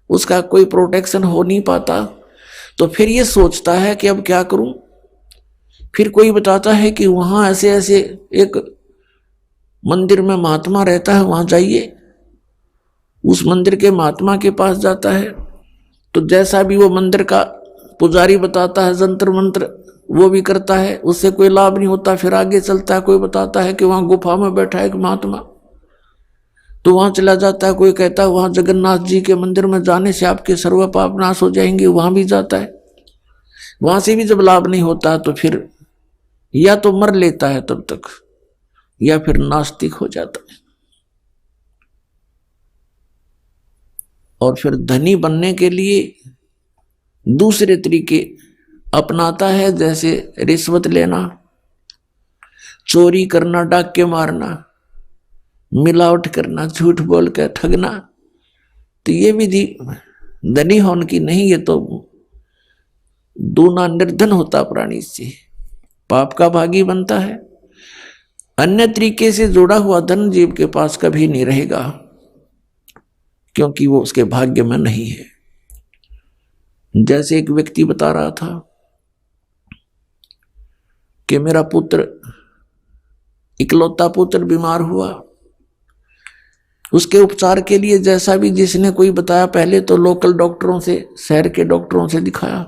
उसका कोई प्रोटेक्शन हो नहीं पाता। तो फिर ये सोचता है कि अब क्या करूं। फिर कोई बताता है कि वहां ऐसे ऐसे एक मंदिर में महात्मा रहता है, वहां जाइए। उस मंदिर के महात्मा के पास जाता है तो जैसा भी वो मंदिर का पुजारी बताता है, जंतर मंत्र वो भी करता है, उससे कोई लाभ नहीं होता। फिर आगे चलता है, कोई बताता है कि वहां गुफा में बैठा है एक महात्मा, तो वहां चला जाता है। कोई कहता है वहां जगन्नाथ जी के मंदिर में जाने से आपके सर्व पाप नाश हो जाएंगे, वहां भी जाता है। वहां से भी जब लाभ नहीं होता तो फिर या तो मर लेता है तब तक, या फिर नास्तिक हो जाता है। और फिर धनी बनने के लिए दूसरे तरीके अपनाता है, जैसे रिश्वत लेना, चोरी करना, डाके मारना, मिलावट करना, झूठ बोल कर ठगना। तो ये विधि धनी होने की नहीं, ये तो दूना निर्धन होता प्राणी से, पाप का भागी बनता है। अन्य तरीके से जुड़ा हुआ धन जीव के पास कभी नहीं रहेगा, क्योंकि वो उसके भाग्य में नहीं है। जैसे एक व्यक्ति बता रहा था कि मेरा पुत्र, इकलौता पुत्र बीमार हुआ, उसके उपचार के लिए जैसा भी जिसने कोई बताया, पहले तो लोकल डॉक्टरों से, शहर के डॉक्टरों से दिखाया,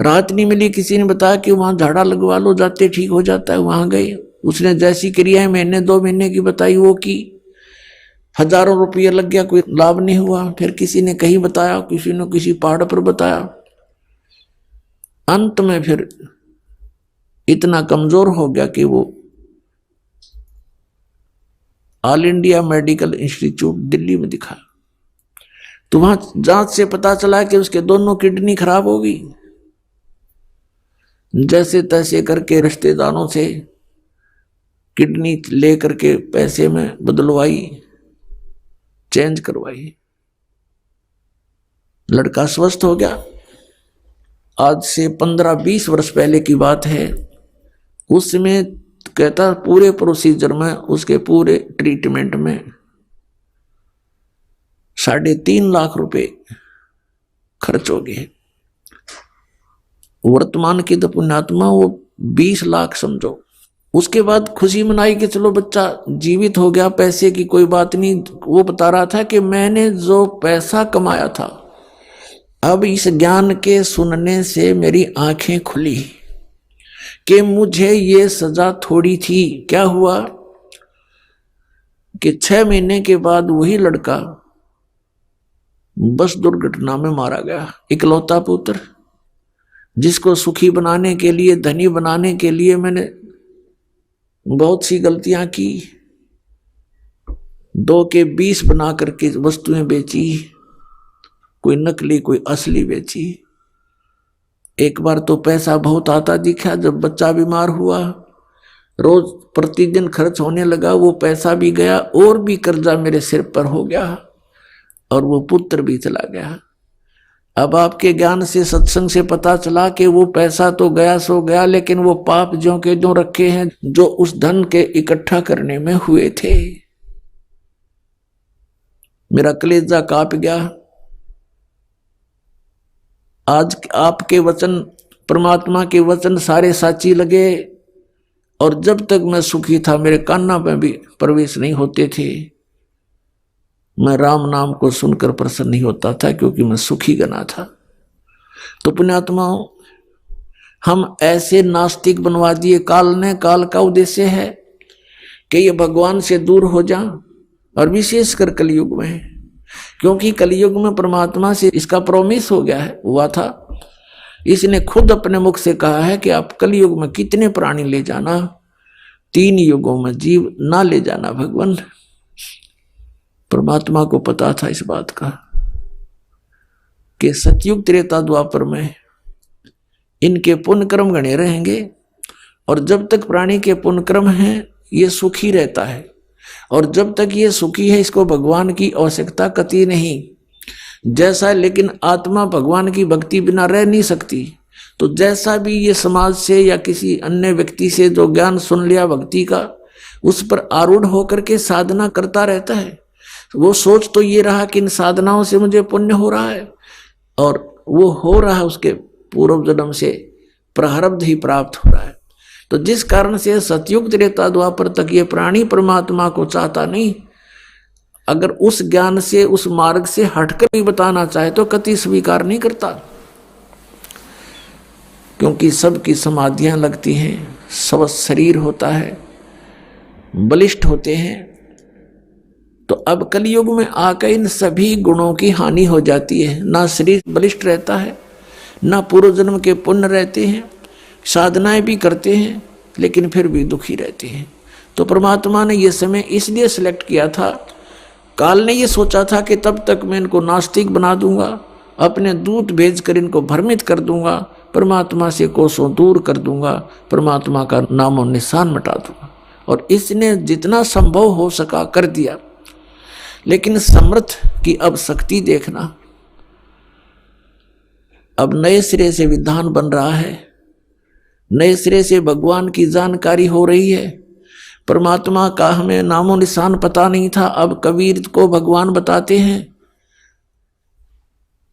राहत नहीं मिली। किसी ने बताया कि वहां झाड़ा लगवा लो, जाते ठीक हो जाता है, वहां गए, उसने जैसी क्रियाएं महीने 2 महीने की बताई वो की, हजारों रुपये लग गया, कोई लाभ नहीं हुआ। फिर किसी ने कहीं बताया, किसी ने किसी पहाड़ पर बताया। अंत में फिर इतना कमजोर हो गया कि वो all India medical institute Delhi में दिखा, तो वहां जांच से पता चला कि उसके दोनों किडनी खराब हो गई। जैसे तैसे करके रिश्तेदारों से किडनी लेकर के पैसे में बदलवाई, चेंज करवाई, लड़का स्वस्थ हो गया। आज से 15-20 वर्ष पहले की बात है। उसमें कहता पूरे प्रोसीजर में, उसके पूरे ट्रीटमेंट में 3.5 लाख रुपए खर्च हो गए। वर्तमान की तो पुण्यात्मा वो 20 लाख समझो। उसके बाद खुशी मनाई कि चलो बच्चा जीवित हो गया, पैसे की कोई बात नहीं। वो बता रहा था कि मैंने जो पैसा कमाया था, अब इस ज्ञान के सुनने से मेरी आंखें खुली कि मुझे ये सजा थोड़ी थी। क्या हुआ कि 6 महीने के बाद वही लड़का बस दुर्घटना में मारा गया, इकलौता पुत्र, जिसको सुखी बनाने के लिए, धनी बनाने के लिए मैंने बहुत सी गलतियां की, 2 के 20 बना करके वस्तुएं बेची, कोई नकली कोई असली बेची। एक बार तो पैसा बहुत आता दिखा, जब बच्चा बीमार हुआ, रोज प्रतिदिन खर्च होने लगा, वो पैसा भी गया और भी कर्जा मेरे सिर पर हो गया और वो पुत्र भी चला गया। अब आपके ज्ञान से, सत्संग से पता चला कि वो पैसा तो गया सो गया, लेकिन वो पाप ज्यों के ज्यों रखे हैं जो उस धन के इकट्ठा करने में हुए थे। मेरा कलेजा कांप गया। आज आपके वचन, परमात्मा के वचन सारे साची लगे, और जब तक मैं सुखी था मेरे कान्ना में भी प्रवेश नहीं होते थे। मैं राम नाम को सुनकर प्रसन्न नहीं होता था, क्योंकि मैं सुखी गना था। तो पुण्यात्माओं, हम ऐसे नास्तिक बनवा दिए काल ने। काल का उद्देश्य है कि ये भगवान से दूर हो जाएं, और विशेषकर कलयुग में, क्योंकि कलयुग में परमात्मा से इसका प्रॉमिस हो गया है, हुआ था। इसने खुद अपने मुख से कहा है कि आप कलयुग में कितने प्राणी ले जाना, 3 युगों में जीव ना ले जाना भगवान। परमात्मा को पता था इस बात का कि सतयुग त्रेता द्वापर में इनके पुण्य कर्म गणे रहेंगे, और जब तक प्राणी के पुण्य कर्म हैं ये सुखी रहता है, और जब तक ये सुखी है इसको भगवान की आवश्यकता कतई नहीं। जैसा, लेकिन आत्मा भगवान की भक्ति बिना रह नहीं सकती। तो जैसा भी ये समाज से या किसी अन्य व्यक्ति से जो ज्ञान सुन लिया भक्ति का, उस पर आरूढ़ होकर के साधना करता रहता है। वो सोच तो ये रहा कि इन साधनाओं से मुझे पुण्य हो रहा है, और वो हो रहा है उसके पूर्व जन्म से प्रारब्ध ही प्राप्त हो रहा है। तो जिस कारण से सतयुग त्रेता द्वापर तक ये प्राणी परमात्मा को चाहता नहीं, अगर उस ज्ञान से, उस मार्ग से हटकर भी बताना चाहे तो कति स्वीकार नहीं करता, क्योंकि सबकी समाधियां लगती हैं, सब शरीर होता है, बलिष्ठ होते हैं। तो अब कलयुग में आकर इन सभी गुणों की हानि हो जाती है। ना शरीर बलिष्ठ रहता है, ना पूर्व जन्म के पुण्य रहते हैं, साधनाएं भी करते हैं लेकिन फिर भी दुखी रहते हैं। तो परमात्मा ने यह समय इसलिए सिलेक्ट किया था, काल ने यह सोचा था कि तब तक मैं इनको नास्तिक बना दूंगा, अपने दूत भेजकर इनको भ्रमित कर दूंगा, परमात्मा से कोसों दूर कर दूंगा, परमात्मा का नामो निशान मिटा दूंगा। और इसने जितना संभव हो सका कर दिया। लेकिन समर्थ की अब शक्ति देखना, अब नए सिरे से विधान बन रहा है, नए सिरे से भगवान की जानकारी हो रही है। परमात्मा का हमें नामो निशान पता नहीं था, अब कबीर को भगवान बताते हैं।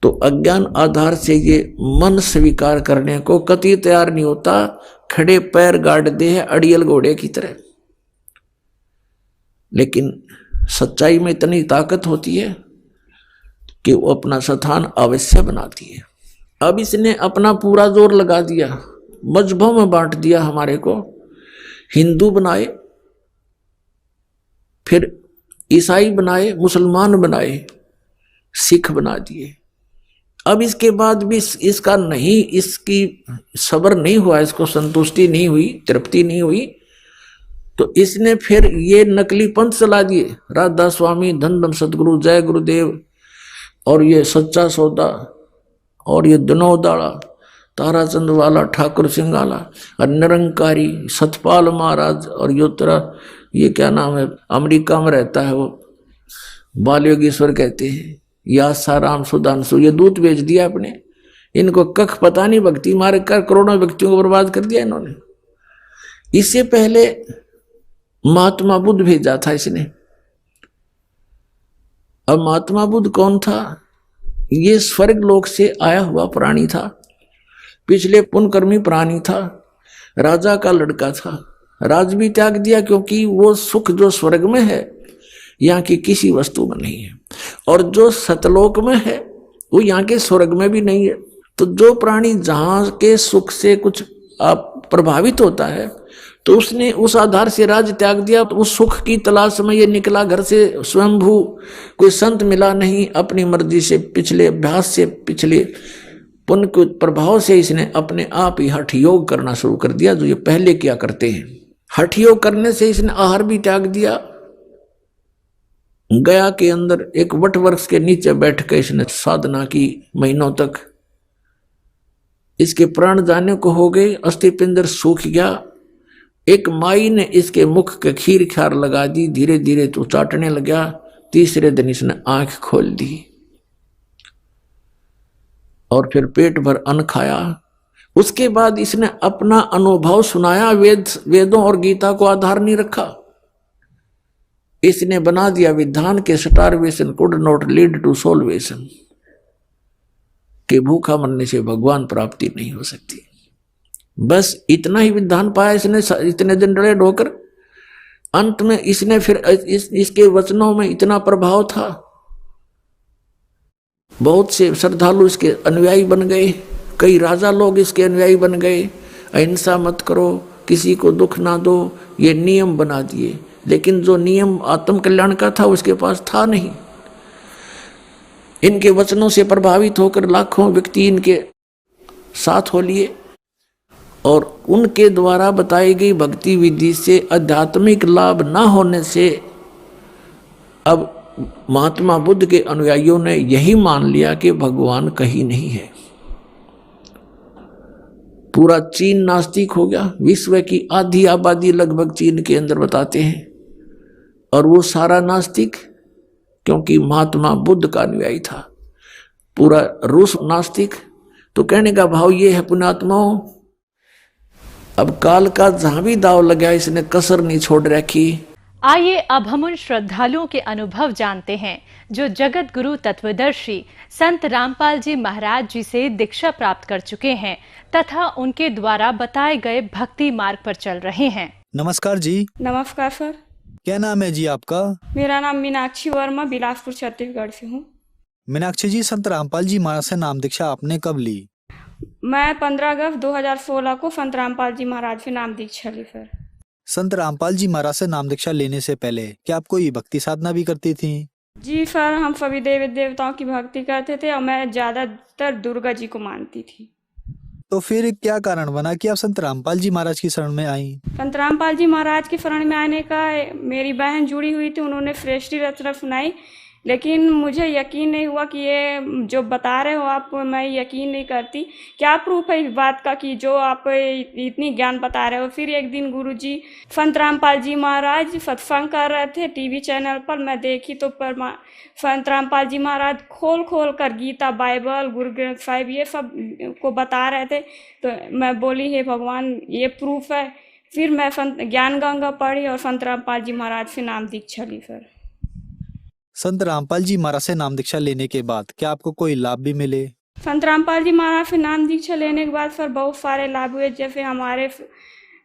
तो अज्ञान आधार से ये मन स्वीकार करने को कतई तैयार नहीं होता, खड़े पैर गाड़ दे है अड़ियल घोड़े की तरह। लेकिन सच्चाई में इतनी ताकत होती है कि वो अपना स्थान अवश्य बनाती है। अब इसने अपना पूरा जोर लगा दिया, मजहबों में बांट दिया हमारे को, हिंदू बनाए, फिर ईसाई बनाए, मुसलमान बनाए, सिख बना दिए। अब इसके बाद भी इसका नहीं, इसकी सब्र नहीं हुआ, इसको संतुष्टि नहीं हुई, तृप्ति नहीं हुई, तो इसने फिर ये नकली पंथ चला दिए, राधा स्वामी, धन धन सतगुरु, जय गुरुदेव, और ये सच्चा सौदा, और ये दनोदाड़ा, ताराचंद वाला, ठाकुर सिंगाला, और निरंकारी सतपाल महाराज, और योत्रा, ये क्या नाम है, अमेरिका में रहता है वो, बाल योगेश्वर कहते हैं, या साराम सुधांशु, ये दूत बेच दिया अपने। इनको कख पता नहीं, भक्ति मार कर करोड़ों व्यक्तियों को बर्बाद कर दिया इन्होंने। इससे पहले महात्मा बुद्ध भेजा था इसने। अब महात्मा बुद्ध कौन था? ये स्वर्ग लोक से आया हुआ प्राणी था, पिछले पुण्यकर्मी प्राणी था, राजा का लड़का था। राज भी त्याग दिया, क्योंकि वो सुख जो स्वर्ग में है यहाँ की किसी वस्तु में नहीं है, और जो सतलोक में है वो यहाँ के स्वर्ग में भी नहीं है। तो जो प्राणी जहाँ के सुख से कुछ आप प्रभावित होता है, तो उसने उस आधार से राज्य त्याग दिया। तो उस सुख की तलाश में ये निकला घर से स्वयंभू, कोई संत मिला नहीं। अपनी मर्जी से, पिछले अभ्यास से, पिछले पुण्य के प्रभाव से इसने अपने आप ही हठ योग करना शुरू कर दिया, जो ये पहले किया करते हैं। हठ योग करने से इसने आहार भी त्याग दिया। गया के अंदर एक वट वृक्ष के नीचे बैठ कर इसने साधना की महीनों तक। इसके प्राण जाने को हो गए, अस्थि पिंजर सूख गया। एक माई ने इसके मुख के खीर खार लगा दी, धीरे धीरे तो चाटने लगा। तीसरे दिन इसने आंख खोल दी और फिर पेट भर अन्न खाया। उसके बाद इसने अपना अनुभव सुनाया। वेदों और गीता को आधार नहीं रखा। इसने बना दिया विधान के starvation could not lead to salvation, कि भूखा मरने से भगवान प्राप्ति नहीं हो सकती। बस इतना ही विधान पाया इसने इतने दिन डरे ढोकर। अंत में इसने फिर इसके वचनों में इतना प्रभाव था, बहुत से श्रद्धालु इसके अनुयायी बन गए। कई राजा लोग इसके अनुयायी बन गए। अहिंसा मत करो, किसी को दुख ना दो, ये नियम बना दिए। लेकिन जो नियम आत्म कल्याण का था उसके पास था नहीं। इनके वचनों से प्रभावित होकर लाखों व्यक्ति इनके साथ हो लिए और उनके द्वारा बताई गई भक्ति विधि से आध्यात्मिक लाभ न होने से अब महात्मा बुद्ध के अनुयायियों ने यही मान लिया कि भगवान कहीं नहीं है। पूरा चीन नास्तिक हो गया। विश्व की आधी आबादी लगभग चीन के अंदर बताते हैं, और वो सारा नास्तिक, क्योंकि महात्मा बुद्ध का अनुयायी था। पूरा रूस नास्तिक। तो कहने का भाव ये है पुण्यात्माओं, अब काल का जहां भी दाव लगा इसने कसर नहीं छोड़ रखी। आइए अब हम उन श्रद्धालुओं के अनुभव जानते हैं जो जगत गुरु तत्वदर्शी संत रामपाल जी महाराज जी से दीक्षा प्राप्त कर चुके हैं तथा उनके द्वारा बताए गए भक्ति मार्ग पर चल रहे हैं। नमस्कार जी। नमस्कार सर। क्या नाम है जी आपका? मेरा नाम मीनाक्षी वर्मा, बिलासपुर छत्तीसगढ़ से हूँ। मीनाक्षी जी, संत रामपाल जी महाराज से नाम दीक्षा आपने कब ली? मैं 15 अगस्त 2016 को संत रामपाल जी महाराज से नाम दीक्षा ली सर। संत रामपाल जी महाराज से नाम दीक्षा लेने से पहले क्या आप कोई भक्ति साधना भी करती थी? जी सर, हम सभी देवी देवताओं की भक्ति करते थे और मैं ज्यादातर दुर्गा जी को मानती थी। तो फिर क्या कारण बना कि आप संत रामपाल जी महाराज की शरण में आई? संत रामपाल जी महाराज की शरण में आने का मेरी बहन जुड़ी हुई थी, उन्होंने श्रेष्ठी रचना सुनाई, लेकिन मुझे यकीन नहीं हुआ कि ये जो बता रहे हो आप, मैं यकीन नहीं करती। क्या प्रूफ है इस बात का कि जो आप इतनी ज्ञान बता रहे हो। फिर एक दिन गुरुजी संत रामपाल जी महाराज सत्संग कर रहे थे टीवी चैनल पर, मैं देखी तो संत रामपाल जी महाराज खोल कर गीता, बाइबल, गुरु ग्रंथ साहिब ये सब को बता रहे थे। तो मैं बोली, हे भगवान, ये प्रूफ है। फिर मैं संत ज्ञान गंगा पढ़ी और संत रामपाल जी महाराज से नाम दीक्षा ली सर। संत रामपाल जी महाराज से नाम दीक्षा लेने के बाद क्या आपको कोई लाभ भी मिले? संत रामपाल जी महाराज से नाम दीक्षा लेने के बाद सर बहुत सारे लाभ हुए। जैसे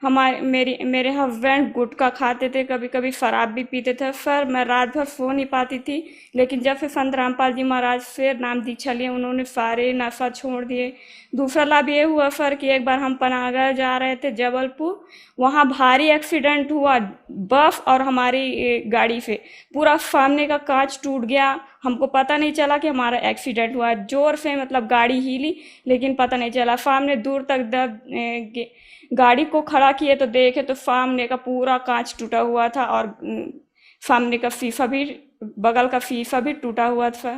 मेरे हस्बैंड गुटखा खाते थे, कभी कभी शराब भी पीते थे सर। मैं रात भर सो नहीं पाती थी, लेकिन जब से संत रामपाल जी महाराज से नाम दीक्षा लिए, उन्होंने सारे नशा छोड़ दिए। दूसरा लाभ ये हुआ सर कि एक बार हम पनागढ़ जा रहे थे जबलपुर, वहाँ भारी एक्सीडेंट हुआ बस और हमारी गाड़ी से। पूरा सामने का कांच टूट गया, हमको पता नहीं चला कि हमारा एक्सीडेंट हुआ। जोर से मतलब गाड़ी हिली, लेकिन पता नहीं चला। सामने दूर तक गाड़ी को खड़ा किए तो देखे तो सामने का पूरा कांच टूटा हुआ था और सामने का शीशा भी, बगल का शीशा भी टूटा हुआ था।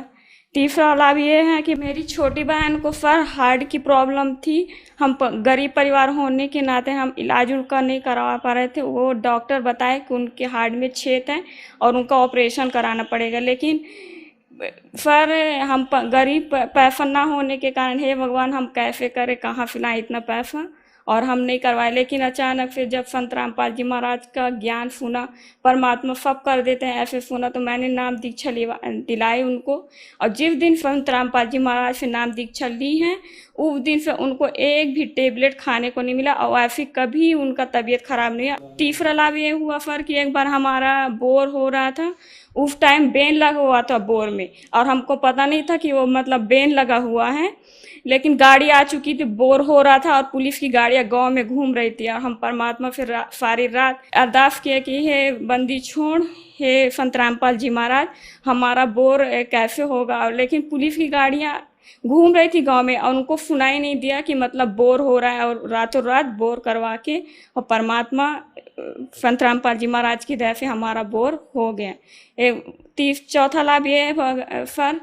तीसरा लाभ ये है कि मेरी छोटी बहन को सर हार्ट की प्रॉब्लम थी। हम गरीब परिवार होने के नाते हम इलाज उनका नहीं करवा पा रहे थे। वो डॉक्टर बताए कि उनके हार्ट में छेद है और उनका ऑपरेशन कराना पड़ेगा, लेकिन सर हम गरीब पैसा ना होने के कारण, हे भगवान हम कैसे करें, कहाँ से लाएं इतना पैसा, और हम नहीं करवाए। लेकिन अचानक से जब संत रामपाल जी महाराज का ज्ञान सुना, परमात्मा सब कर देते हैं ऐसे सुना, तो मैंने नाम दीक्षा दिलाई उनको। और जिस दिन संत रामपाल जी महाराज से नाम दीक्षा ली है, उस दिन से उनको एक भी टेबलेट खाने को नहीं मिला और ऐसी कभी उनका तबीयत खराब नहीं हुआ। तीसरा लाभ ये हुआ सर कि एक बार हमारा बोर हो रहा था, उस टाइम बेन लगा हुआ था बोर में, और हमको पता नहीं था कि वो मतलब बेन लगा हुआ है। लेकिन गाड़ी आ चुकी थी, बोर हो रहा था और पुलिस की गाड़ियां गांव में घूम रही थी। और हम परमात्मा फिर सारी रात अरदास किए कि हे बंदी छोड़, हे संत रामपाल जी महाराज, हमारा बोर कैसे होगा। लेकिन पुलिस की गाड़ियां घूम रही थी गांव में और उनको सुनाई नहीं दिया कि मतलब बोर हो रहा है, और रातों रात बोर करवा के और परमात्मा संत रामपाल जी महाराज की दया से हमारा बोर हो गया। चौथा लाभ ये है सर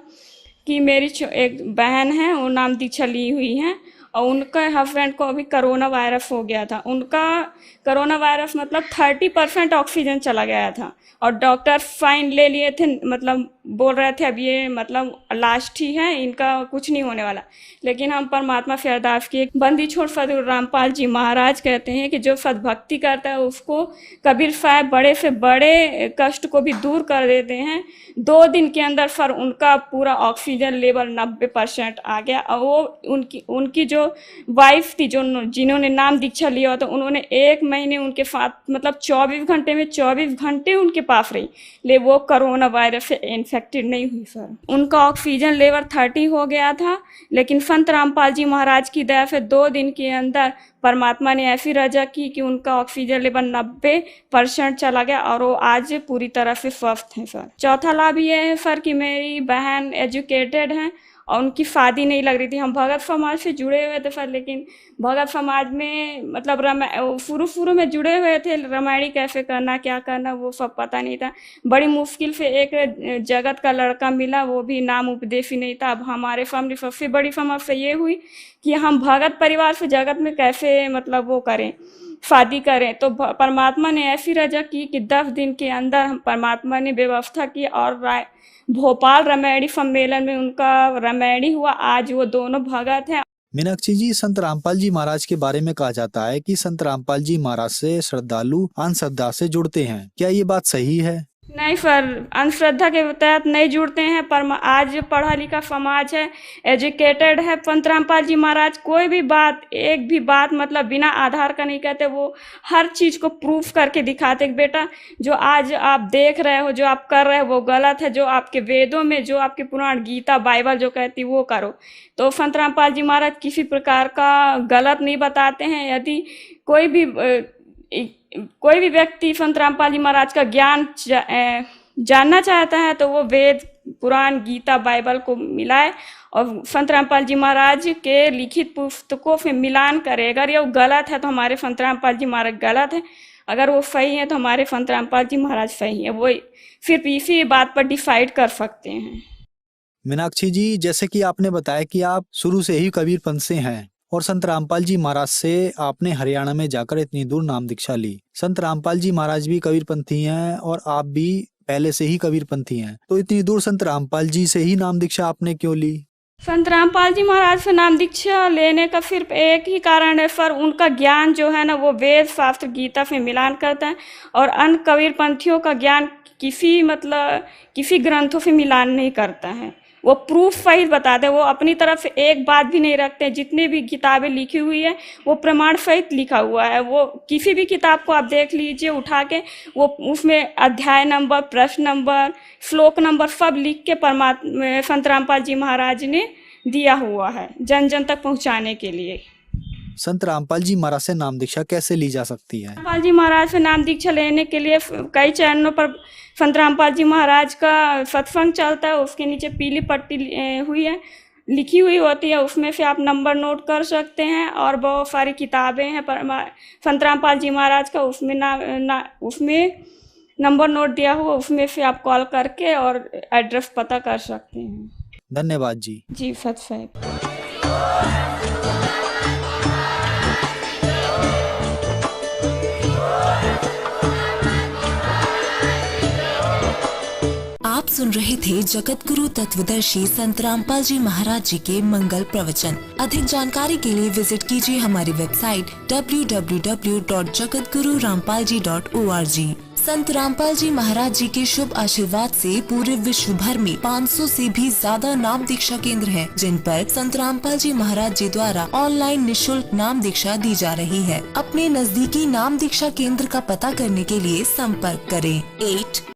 कि मेरी एक बहन है, वो नाम दीक्षा ली हुई है, और उनका हस्बैंड को अभी कोरोना वायरस हो गया था। उनका कोरोना वायरस मतलब 30% ऑक्सीजन चला गया था, और डॉक्टर फाइन ले लिए थे, मतलब बोल रहे थे अब ये मतलब लास्ट ही है, इनका कुछ नहीं होने वाला। लेकिन हम परमात्मा से अरदास किए। बंदी छोड़ सदगुरु रामपाल जी महाराज कहते हैं कि जो सद्भक्ति करता है उसको कबीर साहब बड़े से बड़े कष्ट को भी दूर कर देते हैं। 2 दिन के अंदर सर उनका पूरा ऑक्सीजन लेवल 90% आ गया। और वो उनकी जो वाइफ थी, जो जिन्होंने नाम दीक्षा लिया था, उन्होंने 1 महीने उनके साथ मतलब 24 घंटे में 24 घंटे उनके पास रही, ले वो कोरोना वायरस से इन्फेक्टेड नहीं हुई सर। उनका ऑक्सीजन लेवल 30 हो गया था, लेकिन संत रामपाल जी महाराज की दया से 2 दिन के अंदर परमात्मा ने ऐसी रजा की कि उनका ऑक्सीजन लेवल 90% चला गया, और वो आज पूरी तरह से स्वस्थ हैं सर। चौथा लाभ ये है सर कि मेरी बहन एजुकेटेड हैं और उनकी शादी नहीं लग रही थी। हम भगत समाज से जुड़े हुए थे सर, लेकिन भगत समाज में मतलब शुरू में जुड़े हुए थे, रामायणी कैसे करना क्या करना वो सब पता नहीं था। बड़ी मुश्किल से एक जगत का लड़का मिला, वो भी नाम उपदेश ही नहीं था। अब हमारे सामने सबसे बड़ी समस्या ये हुई कि हम भगत परिवार से जगत में कैसे मतलब वो करें, शादी करें। तो परमात्मा ने ऐसी रजा की कि 10 दिन के अंदर हम परमात्मा ने व्यवस्था की, और भोपाल रामायणी सम्मेलन में उनका रामायणी हुआ। आज वो दोनों भगत हैं। मीनाक्षी जी, संत रामपाल जी महाराज के बारे में कहा जाता है कि संत रामपाल जी महाराज से श्रद्धालु अंधश्रद्धा से जुड़ते हैं, क्या ये बात सही है? नहीं सर, अंधश्रद्धा के तहत नहीं जुड़ते हैं। पर आज पढ़ा लिखा समाज है, एजुकेटेड है। संत रामपाल जी महाराज कोई भी बात, एक भी बात मतलब बिना आधार का नहीं कहते। वो हर चीज़ को प्रूफ करके दिखाते कि बेटा जो आज आप देख रहे हो, जो आप कर रहे हो वो गलत है। जो आपके वेदों में, जो आपके पुराण गीता बाइबल जो कहती वो करो। तो संत रामपाल जी महाराज किसी प्रकार का गलत नहीं बताते हैं। यदि कोई भी व्यक्ति संत रामपाल जी महाराज का ज्ञान जानना चाहता है तो वो वेद, पुराण, गीता, बाइबल को मिलाए और संत रामपाल जी महाराज के लिखित पुस्तकों से मिलान करे। अगर ये गलत है तो हमारे संत रामपाल जी महाराज गलत है, अगर वो सही है तो हमारे संत रामपाल जी महाराज सही है। वो सिर्फ इसी बात पर डिसाइड कर सकते हैं। मीनाक्षी जी, जैसे कि आपने बताया कि आप शुरू से ही कबीरपंथ से हैं और संत रामपाल जी महाराज से आपने हरियाणा में जाकर इतनी दूर नाम दीक्षा ली। संत रामपाल जी महाराज भी कबीरपंथी हैं और आप भी पहले से ही कबीरपंथी हैं, तो इतनी दूर संत रामपाल जी से ही नाम दीक्षा आपने क्यों ली? संत रामपाल जी महाराज से नाम दीक्षा लेने का सिर्फ एक ही कारण है सर, उनका ज्ञान जो है ना वो वेद, शास्त्र, गीता से मिलान करता है, और अन्य कबीरपंथियों का ज्ञान किसी ग्रंथों से मिलान नहीं करता है। वो प्रूफ सहित बताते हैं, वो अपनी तरफ से एक बात भी नहीं रखते। जितनी भी किताबें लिखी हुई है वो प्रमाण सहित लिखा हुआ है। वो किसी भी किताब को आप देख लीजिए उठा के, वो उसमें अध्याय नंबर, प्रश्न नंबर, श्लोक नंबर सब लिख के परमात्मा संत रामपाल जी महाराज ने दिया हुआ है जन जन तक पहुँचाने के लिए। संत रामपाल जी महाराज से नाम दीक्षा कैसे ली जा सकती है? रामपाल जी महाराज से नाम दीक्षा लेने के लिए कई चैनलों पर संत रामपाल जी महाराज का सत्संग चलता है। उसके नीचे पीली पट्टी लिखी हुई होती है, उसमें से आप नंबर नोट कर सकते हैं। और बहुत सारी किताबें हैं संत रामपाल जी महाराज का, उसमें नंबर नोट दिया हुआ, उसमें से आप कॉल करके और एड्रेस पता कर सकते हैं। धन्यवाद जी। जी सत साहब। आप सुन रहे थे जगत गुरु तत्वदर्शी संत रामपाल जी महाराज जी के मंगल प्रवचन। अधिक जानकारी के लिए विजिट कीजिए हमारी वेबसाइट www.jagatgururampalji.org। संत रामपाल जी महाराज जी के शुभ आशीर्वाद से पूरे विश्व भर में 500 से भी ज्यादा नाम दीक्षा केंद्र हैं, जिन पर संत रामपाल जी महाराज जी द्वारा ऑनलाइन निशुल्क नाम दीक्षा दी जा रही है। अपने नजदीकी नाम दीक्षा केंद्र का पता करने के लिए संपर्क करें 8